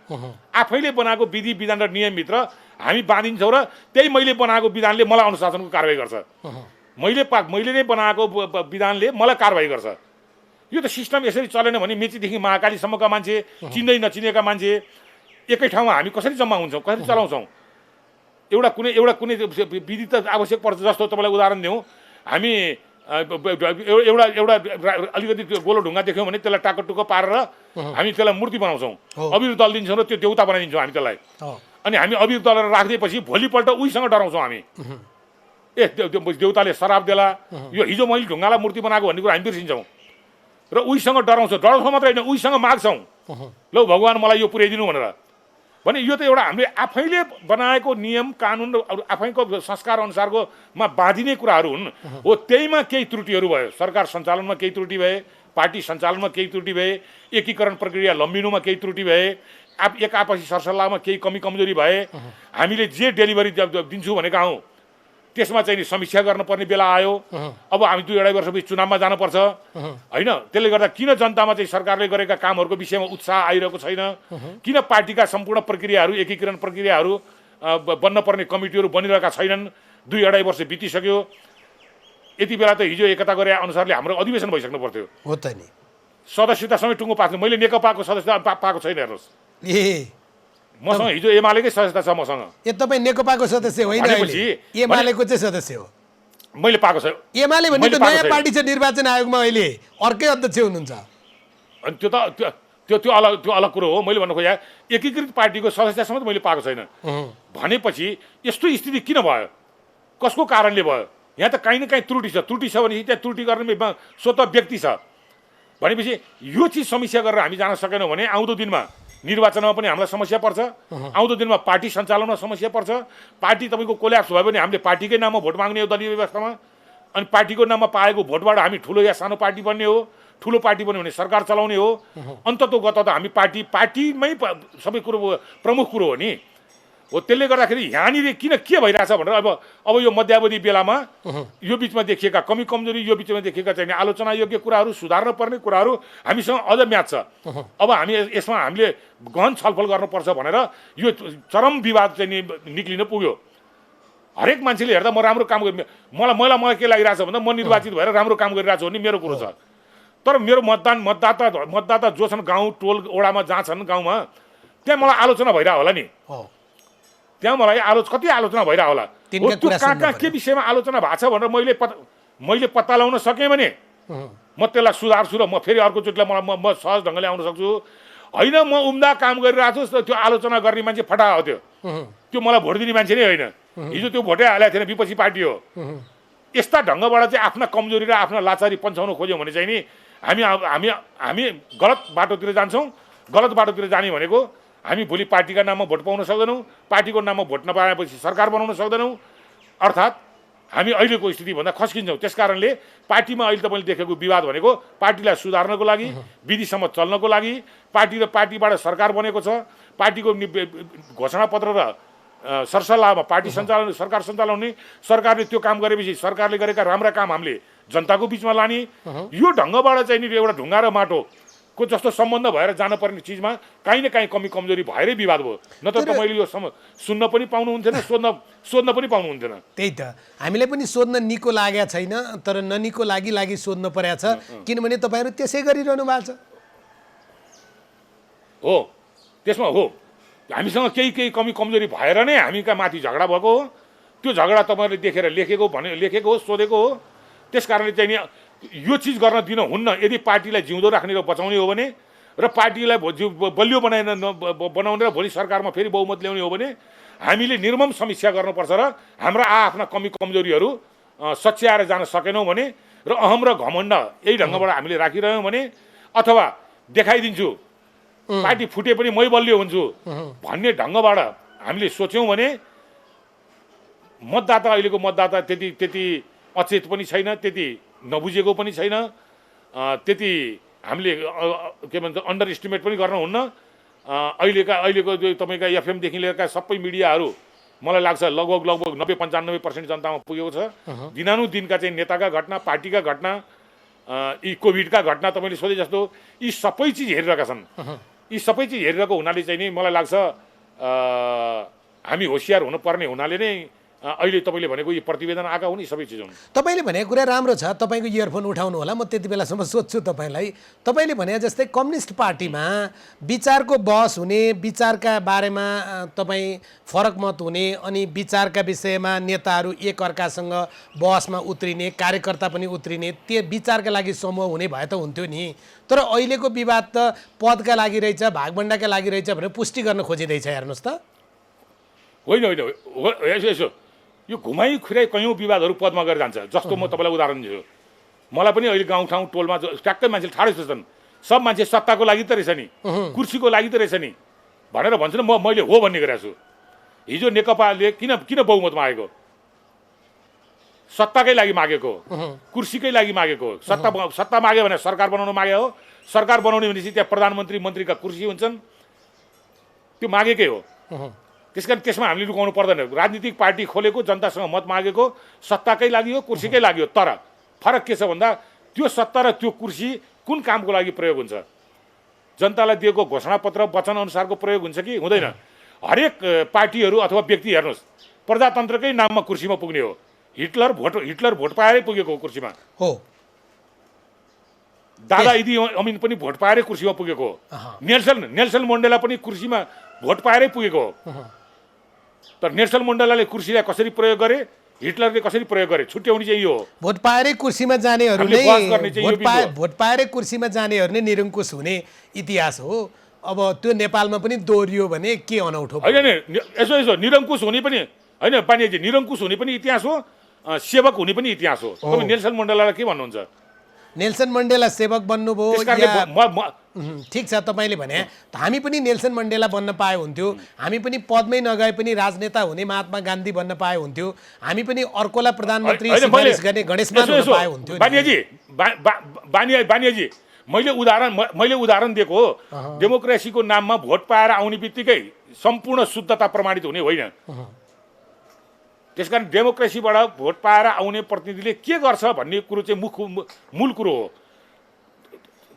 आफैले बनाएको विधि, विधान र नियमभित्र हामी बाँधिन्छौँ र त्यही मैले बनाएको विधानले मलाई अनुशासनको कारवाही गर्छ। मैले नै बनाएको विधानले मलाई कारवाही गर्छ। यो त सिस्टम यसरी चलेन भने मेचीदेखि महाकालीसम्मका मान्छे, चिन्दै नचिनेका मान्छे एकै ठाउँमा हामी कसरी जम्मा हुन्छौँ, कसरी चलाउँछौँ? एउटा कुनै विधि त आवश्यक पर्छ। जस्तो तपाईँलाई उदाहरण दिउँ, हामी एउटा अलिकति गोलो ढुङ्गा देख्यौँ भने त्यसलाई टाकटुक्क पारेर हामी त्यसलाई मूर्ति बनाउँछौँ, अबिर दल दिन्छौँ र त्यो देउता बनाइदिन्छौँ हामी त्यसलाई। अनि हामी अबिर दलेर राखिदिएपछि भोलिपल्ट उहीसँग डराउँछौँ हामी, देउताले शराब देला, यो हिजो मैले ढुङ्गालाई मूर्ति बनाएको भन्ने कुरा हामी बिर्सिन्छौँ र उहीसँग डराउँछौँ मात्रै होइन, उहीसँग माग्छौँ, ल भगवान् मलाई यो पुर्याइदिनु भनेर। भने यो त एउटा हामीले आफैले बनाएको नियम, कानुन र आफैको संस्कार अनुसारको बाँधिने कुराहरू हुन्। हो, त्यहीमा केही त्रुटिहरू भयो, सरकार सञ्चालनमा केही त्रुटि भए, पार्टी सञ्चालनमा केही त्रुटि भए, एकीकरण प्रक्रिया लम्बिनुमा केही त्रुटि भए, एक आपसी सरसल्लाहमा केही कमी कमजोरी भए, हामीले जे डेलिभरी दिन्छु भनेका हौँ त्यसमा चाहिँ नि समीक्षा गर्नुपर्ने बेला आयो। अब हामी 2-2.5 वर्षपछि चुनावमा जानुपर्छ होइन। त्यसले गर्दा किन जनतामा चाहिँ सरकारले गरेका कामहरूको विषयमा उत्साह आइरहेको छैन? किन पार्टीका सम्पूर्ण प्रक्रियाहरू, एकीकरण प्रक्रियाहरू, बन्न पर्ने कमिटीहरू बनिरहेका छैनन्? 2-2.5 वर्ष बितिसक्यो। यति बेला त हिजो एकता गरे अनुसारले हाम्रो अधिवेशन भइसक्नु पर्थ्यो। हो त नि, सदस्यता समेत टुङ्गो पाएको। मैले नेकपाको सदस्यता पाएको छैन, हेर्नुहोस्। मसँग हिजो एमालेकै सदस्यता छ मसँग। ए तपाईँ नेकपाको सदस्य होइन, एमालेको चाहिँ सदस्य हो। मैले पाएको छ। एमाले भन्ने त नयाँ पार्टी छ निर्वाचन आयोगमा, अहिले अर्कै अध्यक्ष हुनुहुन्छ। अनि त्यो अलग कुरो हो। मैले भन्नु खोजेँ एकीकृत पार्टीको सदस्यता समेत मैले पाएको छैन भनेपछि यस्तो स्थिति किन भयो? कसको कारणले भयो? यहाँ त काहीँ न काहीँ त्रुटि छ। त्रुटि छ भनेपछि त्यहाँ त्रुटि गर्ने स्वतः व्यक्ति छ भनेपछि यो चिज समीक्षा गरेर हामी जान सकेनौँ भने आउँदो दिनमा निर्वाचनमा पनि हामीलाई समस्या पर्छ। आउँदो दिनमा पार्टी सञ्चालनमा समस्या पर्छ। पार्टी तपाईँको कोल्याप्स भयो भने हामीले पार्टीकै नाममा भोट माग्ने हो दलीय व्यवस्थामा। अनि पार्टीको नाममा पाएको भोटबाट हामी ठुलो या सानो पार्टी बन्ने हो। ठुलो पार्टी बन्यो भने सरकार चलाउने हो। अन्ततोगत त हामी पार्टीमै सबै कुरो प्रमुख कुरो हो नि हो। त्यसले गर्दाखेरि यहाँनिर किन के भइरहेछ भनेर अब यो मध्यावधि बेलामा यो बिचमा देखिएका कमी कमजोरी, यो बिचमा देखिएका चाहिँ आलोचना योग्य कुराहरू, सुधार्न पर्ने कुराहरू हामीसँग अझ म्याच छ। अब हामी यसमा हामीले गहन छलफल गर्नुपर्छ भनेर यो चरम विवाद चाहिँ निक्लिन पुग्यो। हरेक मान्छेले हेर्दा म राम्रो काम गर् मलाई के लागिरहेछ भन्दा म निर्वाचित भएर राम्रो काम गरिरहेको छु भन्ने मेरो कुरो छ। तर मेरो मतदाता जो छन् गाउँ टोल ओडामा जहाँ छन् गाउँमा, त्यहाँ मलाई आलोचना भइरहेको होला नि। त्यहाँ मलाई कति आलोचना भइरहेको होला। त्यो कहाँ के विषयमा आलोचना भएको छ भनेर मैले पत्ता लगाउन सकेँ भने म त्यसलाई सुधार्छु र म फेरि अर्कोचोटिलाई म सहज ढङ्गले आउन सक्छु। होइन म उम्दा काम गरिरहेको छु, त्यो आलोचना गर्ने मान्छे फटा हो। त्यो मलाई भोट दिने मान्छे नै होइन। हिजो त्यो भोटै हालेको थिएन, विपक्षी पार्टी हो। यस्ता ढङ्गबाट चाहिँ आफ्ना कमजोरी र आफ्ना लाचारी पन्छाउन खोज्यौँ भने चाहिँ नि हामी गलत बाटोतिर जान्छौँ। गलत बाटोतिर जाने भनेको हामी भोलि पार्टीका नाममा भोट पाउन सक्दैनौँ। पार्टीको नाममा भोट नपाएपछि सरकार बनाउन सक्दैनौँ। अर्थात् हामी अहिलेको स्थितिभन्दा खस्किन्छौँ। त्यस कारणले पार्टीमा अहिले तपाईँले देखेको विवाद भनेको पार्टीलाई सुधार्नको लागि, विधिसम्म चल्नको लागि, पार्टी र पार्टीबाट सरकार बनेको छ। पार्टीको घोषणापत्र र सरसल्लाहमा पार्टी सञ्चालन, सरकार सञ्चालन हुने। सरकारले त्यो काम गरेपछि सरकारले गरेका राम्रा काम हामीले जनताको बिचमा लाने। यो ढङ्गबाट चाहिँ नि एउटा ढुङ्गा र माटोको जस्तो सम्बन्ध भएर जानुपर्ने चिजमा काहीँ न काहीँ कमी कमजोरी भएरै विवाद भयो। नत्र तपाईँले यो सुन्न पनि पाउनुहुन्थेन, सोध्न पनि पाउनुहुन्थेन। त्यही त हामीलाई पनि सोध्न निको लागेको छैन, तर ननिको लागि सोध्न परेको छ। किनभने तपाईँहरू त्यसै गरिरहनु भएको छ। हो, त्यसमा हो हामीसँग केही कमी कमजोरी भएर नै हामीका माथि झगडा भएको हो। त्यो झगडा तपाईँहरूले देखेर लेखेको हो, सोधेको हो। त्यस कारणले चाहिँ नि यो चिज गर्न दिन हुन्न। यदि पार्टीलाई जिउँदो राख्ने र बचाउने हो भने र पार्टीलाई बलियो बनाउने र भोलि सरकारमा फेरि बहुमत ल्याउने हो भने हामीले निर्मम समीक्षा गर्नुपर्छ र हाम्रा आफ्ना कमी कमजोरीहरू सच्याएर जान सकेनौँ भने र अहम र घमण्ड यही ढङ्गबाट हामीले राखिरह्यौँ भने अथवा देखाइदिन्छु पार्टी फुटे पनि मै बलियो हुन्छु भन्ने ढङ्गबाट हामीले सोच्यौँ भने अहिलेको मतदाता त्यति अचेत पनि छैन, त्यति नबुझेको पनि छैन, त्यति हामीले के भन्छ अन्डर एस्टिमेट पनि गर्न हुन्न। अहिलेको जो तपाईँका एफएमदेखि लिएरका सबै मिडियाहरू मलाई लाग्छ लगभग 90-95% जनतामा पुगेको छ। दिनानुदिनका चाहिँ नेताका घटना, पार्टीका घटना, यी कोभिडका घटना तपाईँले सोधे जस्तो यी सबै चिज हेरिरहेका छन्। यी सबै चिज हेरिरहेको हुनाले चाहिँ नि मलाई लाग्छ हामी होसियार हुनुपर्ने हुनाले नै अहिले तपाईँले भनेको यो प्रतिवेदन आएका हुन्, यी सबै चिज हुन्। तपाईँले भनेको कुरा राम्रो छ। तपाईँको इयरफोन उठाउनु होला, म त्यति बेलासम्म सोध्छु तपाईँलाई। तपाईँले भने जस्तै कम्युनिस्ट पार्टीमा विचारको बहस हुने, विचारका बारेमा तपाईँ फरक मत हुने, अनि विचारका विषयमा नेताहरू एकअर्कासँग बहसमा उत्रिने, कार्यकर्ता पनि उत्रिने, त्यो विचारका लागि समूह हुने भए त हुन्थ्यो नि। तर अहिलेको विवाद त पदका लागि रहेछ, भागभण्डाका लागि रहेछ भनेर पुष्टि गर्न खोजिँदैछ। हेर्नुहोस् त। होइन यसो यो घुमाइ खुराइ कयौँ विवादहरू पदमा गएर जान्छ। जस्तो म तपाईँलाई उदाहरण दिन्छु। मलाई पनि अहिले गाउँठाउँ टोलमा ट्याक्कै मान्छेले ठाडै सोच्छन्, सब मान्छे सत्ताको लागि त रहेछ नि, कुर्सीको लागि त रहेछ नि भनेर भन्छ नि। मैले हो भन्ने गरेको छु। हिजो नेकपाले किन बहुमतमा आएको? सत्ताकै लागि मागेको कुर्सीकै लागि मागेको सत्ता माग्यो भने सरकार बनाउन मागे हो सरकार बनाउने भनेपछि त्यहाँ प्रधानमन्त्री मन्त्रीका कुर्सी हुन्छन् त्यो मागेकै हो त्यस कारण त्यसमा हामीले लुकाउनु पर्दैन राजनीतिक पार्टी खोलेको जनतासँग मत मागेको सत्ताकै लागि हो कुर्सीकै लागि हो तर फरक के छ भन्दा त्यो सत्ता र त्यो कुर्सी कुन कामको लागि प्रयोग हुन्छ जनतालाई दिएको घोषणापत्र वचन अनुसारको प्रयोग हुन्छ कि हुँदैन हरेक पार्टीहरू अथवा व्यक्ति हेर्नुहोस् प्रजातन्त्रकै नाममा कुर्सीमा पुग्ने हो हिटलर भोट पाएरै पुगेको हो कुर्सीमा हो दादा इदी अमिन पनि भोट पाएरै कुर्सीमा पुगेको हो नेल्सन मण्डेला पनि कुर्सीमा भोट पाएरै पुगेको हो तर नेल्सन मण्डेलाले कुर्सीलाई कसरी प्रयोग गरे हिटलरले कसरी प्रयोग गरे छुट्याउने चाहिँ यो हो भोट पाएरै कुर्सीमा जानेहरू हामीले बहस गर्ने चाहिँ यो बिन्दु हो। भोट पाएरै कुर्सीमा जानेहरू नै निरङ्कुश हुने इतिहास हो अब त्यो नेपालमा पनि दोहोरियो भने के अनौठो होइन यसो निरङ्कुश हुने पनि होइन बानियाजी निरङ्कुश हुने पनि इतिहास हो सेवक हुने पनि इतिहास हो तपाईँ नेल्सन मण्डेलालाई के भन्नुहुन्छ नेल्सन मण्डेला सेवक बन्नुभयो त्यस कारणले या ठिक छ तपाईँले भने हामी पनि नेल्सन मण्डेला बन्न पाए हुन्थ्यो हामी पनि पदमै नगए पनि राजनेता हुने महात्मा गान्धी बन्न पाए हुन्थ्यो हामी पनि अर्कोलाई प्रधानमन्त्री सिफारिस गर्ने गणेशमान हुन पाए हुन्थ्यो बानियाजी मैले उदाहरण दिएको हो डेमोक्रेसीको नाममा भोट पाएर आउने बित्तिकै सम्पूर्ण शुद्धता प्रमाणित हुने होइन त्यसकारण डेमोक्रेसीबाट भोट पाएर आउने प्रतिनिधिले के गर्छ भन्ने कुरो चाहिँ मूल कुरो हो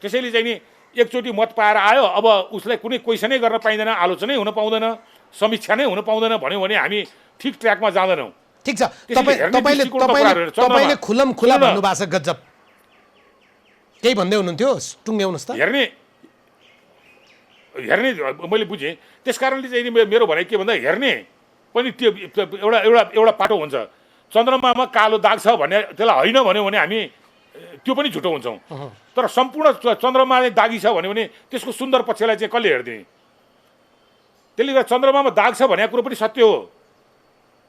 त्यसैले चाहिँ नि एकचोटि मत पाएर आयो अब उसलाई कुनै क्वेसनै गर्न पाइँदैन आलोचनै हुन पाउँदैन समीक्षा नै हुन पाउँदैन भन्यो भने हामी ठिक ट्र्याकमा जाँदैनौँ ठिक छ तपाईँले खुलम खुला भन्नुभएको छ गजब केही भन्दै हुनुहुन्थ्यो टुङ्ग्याउनुहोस् त हेर्ने मैले बुझेँ त्यस कारणले चाहिँ मेरो भनाइ के भन्दा हेर्ने पनि त्यो एउटा पाटो हुन्छ चन्द्रमामा कालो दाग छ भने त्यसलाई होइन भन्यो भने हामी त्यो पनि झुटो हुन्छौँ तर सम्पूर्ण चन्द्रमा दागी छ भन्यो भने त्यसको सुन्दर पक्षलाई चाहिँ कसले हेरिदिने त्यसले गर्दा चन्द्रमामा दाग छ भन्ने कुरो पनि सत्य हो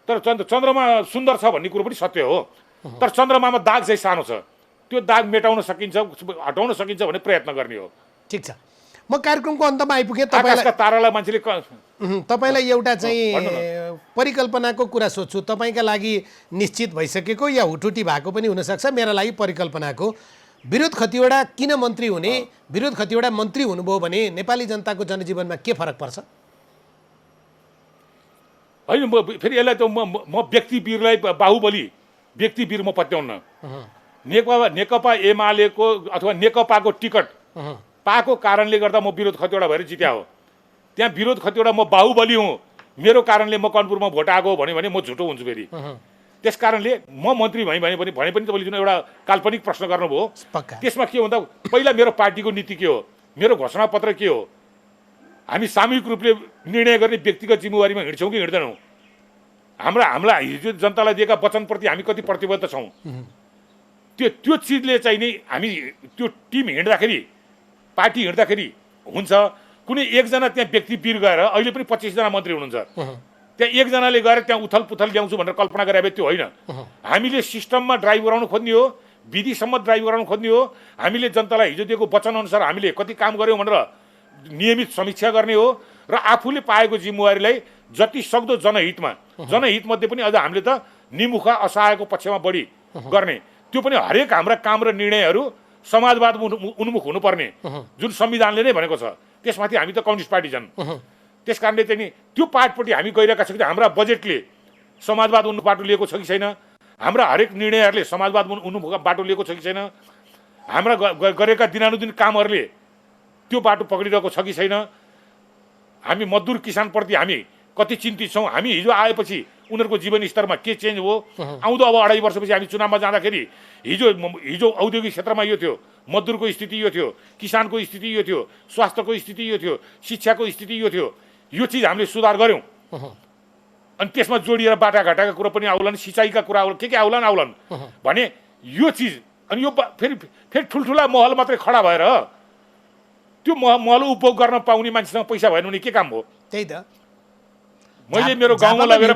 तर चन्द्रमा सुन्दर छ भन्ने कुरो पनि सत्य हो तर चन्द्रमामा दाग चाहिँ सानो छ त्यो दाग मेटाउन सकिन्छ हटाउन सकिन्छ भने प्रयत्न गर्ने हो ठिक छ म कार्यक्रमको अन्तमा आइपुगेँ आकाशका तारालाई मान्छेले तपाईँलाई एउटा चाहिँ परिकल्पनाको कुरा सोध्छु तपाईँका लागि निश्चित भइसकेको या हुटुटी भएको पनि हुनसक्छ मेरा लागि परिकल्पनाको विरोध खतिवडा किन मन्त्री हुने विरोध खतिवडा मन्त्री हुनुभयो भने नेपाली जनताको जनजीवनमा के फरक पर्छ होइन फेरि यसलाई त म व्यक्तिवीरलाई बाहुबली व्यक्तिवीर म पत्याउन्न नेकपा एमालेको अथवा नेकपाको टिकट पाएको कारणले गर्दा म विरोध खतिवडा भएर जित्या हो त्यहाँ विरोध खतिवडा म बाहुबली हुँ मेरो कारणले म कनपुरमा भोट आएको भन्यो भने म झुटो हुन्छु फेरि त्यस कारणले म मन्त्री भएँ भने पनि तपाईँले जुन एउटा काल्पनिक प्रश्न गर्नुभयो त्यसमा के भन्दा पहिला मेरो पार्टीको नीति के हो मेरो घोषणापत्र के हो हामी सामूहिक रूपले निर्णय गर्ने व्यक्तिगत जिम्मेवारीमा हिँड्छौँ कि हिँड्दैनौँ हामीलाई हिजो जनतालाई दिएका वचनप्रति हामी कति प्रतिबद्ध छौँ त्यो चिजले चाहिँ नि हामी त्यो टिम हिँड्दाखेरि पार्टी हिँड्दाखेरि हुन्छ कुनै एकजना त्यहाँ व्यक्तिवीर गएर अहिले पनि 25 जना मन्त्री हुनुहुन्छ त्यहाँ एकजनाले गएर त्यहाँ उथल पुथल ल्याउँछु भनेर कल्पना गरे त्यो होइन हामीले सिस्टममा ड्राइभ गराउनु खोज्ने हो विधिसम्म ड्राइभ गराउनु खोज्ने हो हामीले जनतालाई हिजो दिएको वचनअनुसार हामीले कति काम गऱ्यौँ भनेर नियमित समीक्षा गर्ने हो र आफूले पाएको जिम्मेवारीलाई जति सक्दो जनहितमध्ये पनि अझ हामीले त निमुखा असहायको पक्षमा बढी गर्ने त्यो पनि हरेक हाम्रा काम र निर्णयहरू समाजवाद उन्मुख हुनुपर्ने जुन संविधानले नै भनेको छ त्यसमाथि हामी त कम्युनिस्ट पार्टी छन् त्यस कारणले चाहिँ नि त्यो पार्टपट्टि हामी गइरहेका छौँ हाम्रा बजेटले समाजवाद उन्मुख बाटो लिएको छ कि छैन हाम्रा हरेक निर्णयहरूले समाजवाद उन्मुख बाटो लिएको छ कि छैन हाम्रा गरेका दिनानुदिन कामहरूले त्यो बाटो पक्रिरहेको छ कि छैन हामी मजदुर किसानप्रति हामी कति चिन्तित छौँ हामी हिजो आएपछि उनीहरूको जीवन स्तरमा के चेन्ज हो आउँदो अब 2.5 वर्षपछि हामी चुनावमा जाँदाखेरि हिजो औद्योगिक क्षेत्रमा यो थियो मजदुरको स्थिति यो थियो किसानको स्थिति यो थियो स्वास्थ्यको स्थिति यो थियो शिक्षाको स्थिति यो थियो यो चिज हामीले सुधार गऱ्यौँ अनि त्यसमा जोडिएर बाटाघाटाका कुरा पनि आउलान् सिँचाइका कुरा के आउलान् भने यो चिज अनि यो फेरि ठुल्ठुला महल मात्रै खडा भएर त्यो महल उपभोग गर्न पाउने मान्छेसँग पैसा भएन भने के काम हो त्यही त मैले मेरो गाउँमा लगेर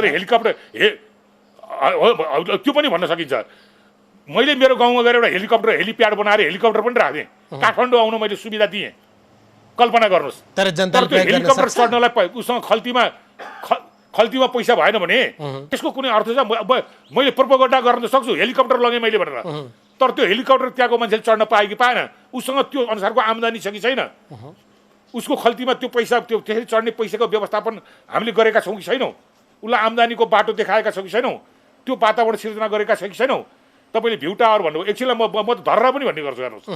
हेलिकप्टर त्यो पनि भन्न सकिन्छ मैले मेरो गाउँमा गएर एउटा हेलिप्याड बनाएर हेलिकप्टर पनि राखेँ काठमाडौँ आउन मैले सुविधा दिएँ कल्पना गर्नुहोस् तर जनताले हेलिकप्टर चढ्नलाई उसँग खल्तीमा पैसा भएन भने त्यसको कुनै अर्थ छ? मैले प्रोपोगन्डा गर्न त सक्छु, हेलिकप्टर लगेँ मैले भनेर, तर त्यो हेलिकप्टर त्यहाँको मान्छेले चढ्न पायो कि पाएन? उसँग त्यो अनुसारको आम्दानी छ कि छैन? उसको खल्तीमा त्यो पैसा, त्यो त्यसरी चढ्ने पैसाको व्यवस्थापन हामीले गरेका छौँ कि छैनौँ? उसलाई आम्दानीको बाटो देखाएका छौँ कि छैनौँ? त्यो वातावरण सिर्जना गरेका छ कि छैनौँ? तपाईँले भ्यू टावर भन्नुभयो, एकछिनलाई म त धरहरा पनि भन्ने गर्छु हेर्नुहोस्।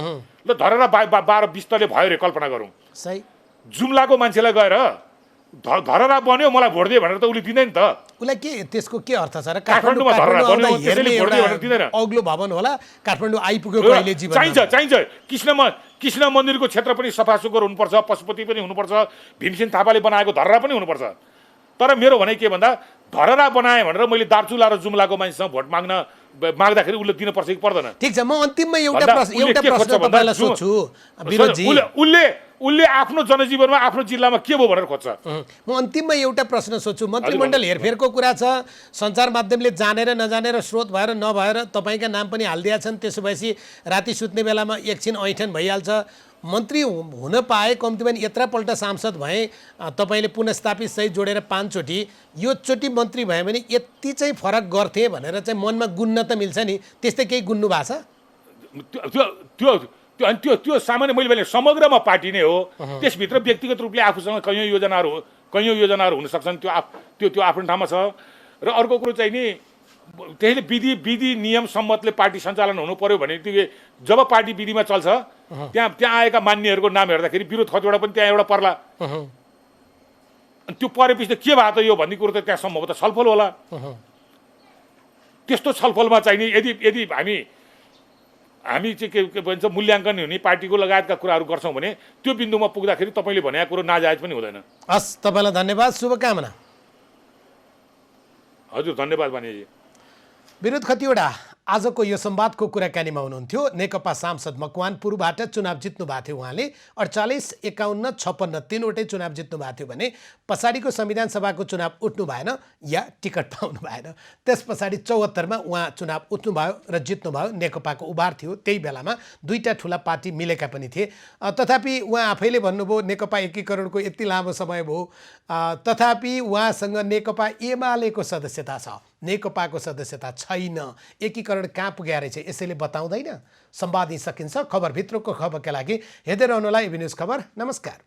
ल धरहरा 12-20 तले भयो रे, कल्पना गरौँ। सही। जुम्लाको मान्छेलाई गएर धरहरा बन्यो मलाई भोट दिए भनेर त उसले दिँदैन त। उसलाई के त्यसको के अर्थ छ र? काठमाडौँमा धरहरा बन्यो त्यसैले भोट दिए भनेर दिँदैन। अग्लो भवन होला, काठमाडौँ आइपुग्यो कहिले जीवन चाहिन्छ। कृष्ण मन्दिरको क्षेत्र पनि सफासुग्घर हुनुपर्छ, पशुपति पनि हुनुपर्छ, भीमसेन थापाले बनाएको धरहरा पनि हुनुपर्छ। तर मेरो भनाइ के भन्दा धरहरा बनाएँ भनेर मैले दार्चुला र जुम्लाको मान्छेसँग भोट माग्दाखेरि उसले दिनुपर्छ कि पर्दैन? ठिक छ, म अन्तिममा एउटा प्रश्न तपाईँलाई सोध्छु विरोधजी। उसले आफ्नो जनजीवनमा आफ्नो जिल्लामा के भयो भनेर खोज्छ। म अन्तिममा एउटा प्रश्न सोध्छु। मन्त्रीमण्डल हेरफेरको कुरा छ, सञ्चार माध्यमले जानेर नजानेर स्रोत भएर नभएर तपाईँका नाम पनि हालिदिएका छन्। त्यसो भएपछि राति सुत्ने बेलामा एकछिन ऐठन भइहाल्छ। मन्त्री हुन पाए, कम्तीमा यत्रपल्ट सांसद भए, तपाईँले पुनस्थापित सहित जोडेर 5 चोटि, यो चोटि मन्त्री भयो भने यति चाहिँ फरक गर्थे भनेर चाहिँ मनमा गुन्न त मिल्छ नि, त्यस्तै केही गुन्नु भएको छ? त्यो सामान्य मैले भने समग्रमा पार्टी नै हो। त्यसभित्र व्यक्तिगत रूपले आफूसँग कैयौँ योजनाहरू हुन सक्छन्, त्यो आफ्नो ठाउँमा छ। र अर्को कुरो चाहिँ नि, त्यसले विधि नियम सम्मतले पार्टी सञ्चालन हुनु पर्यो भने जब पार्टी विधिमा चल्छ त्यहाँ आएका मान्यहरूको नाम हेर्दाखेरि विरोध खतिवटा पनि त्यहाँ एउटा पर्ला। त्यो परेपछि त के भएको त यो भन्ने कुरो त त्यहाँ सम्भवतः छलफल होला। त्यस्तो छलफलमा चाहिँ नि यदि हामी चाहिँ के भन्छ मूल्याङ्कन हुने पार्टीको लगायतका कुराहरू गर्छौँ भने त्यो बिन्दुमा पुग्दाखेरि तपाईँले भनेको कुरो नाजायज पनि हुँदैन। हस्, तपाईँलाई धन्यवाद, शुभकामना। हजुर, धन्यवाद बानीजी। विरोध खतिवडा आजको यो संवादको कुराकानीमा हुनुहुन्थ्यो। नेकपा सांसद मकवानपुरबाट चुनाव जित्नु भएको थियो उहाँले। 48, 51, 56 तीनवटै चुनाव जित्नु भएको थियो भने पछाडिको संविधान सभाको चुनाव उठ्नु भएन या टिकट पाउनु भएन। त्यस पछाडि 74मा उहाँ चुनाव उठ्नुभयो र जित्नुभयो। नेकपाको उभार थियो, त्यही बेलामा दुईटा ठुला पार्टी मिलेका पनि थिए। तथापि उहाँ आफैले भन्नुभयो नेकपा एकीकरणको यति लामो समय भयो, तथापि उहाँसँग नेकपा एमालेको सदस्यता छ, नेकपाको सदस्यता छैन। एकीकरण कहाँ पुग्या रहेछ यसैले बताउँदैन। संवाद यी सकिन्छ। खबरभित्रको खबरका लागि हेर्दै रहनुहोला एबी न्युज खबर। नमस्कार।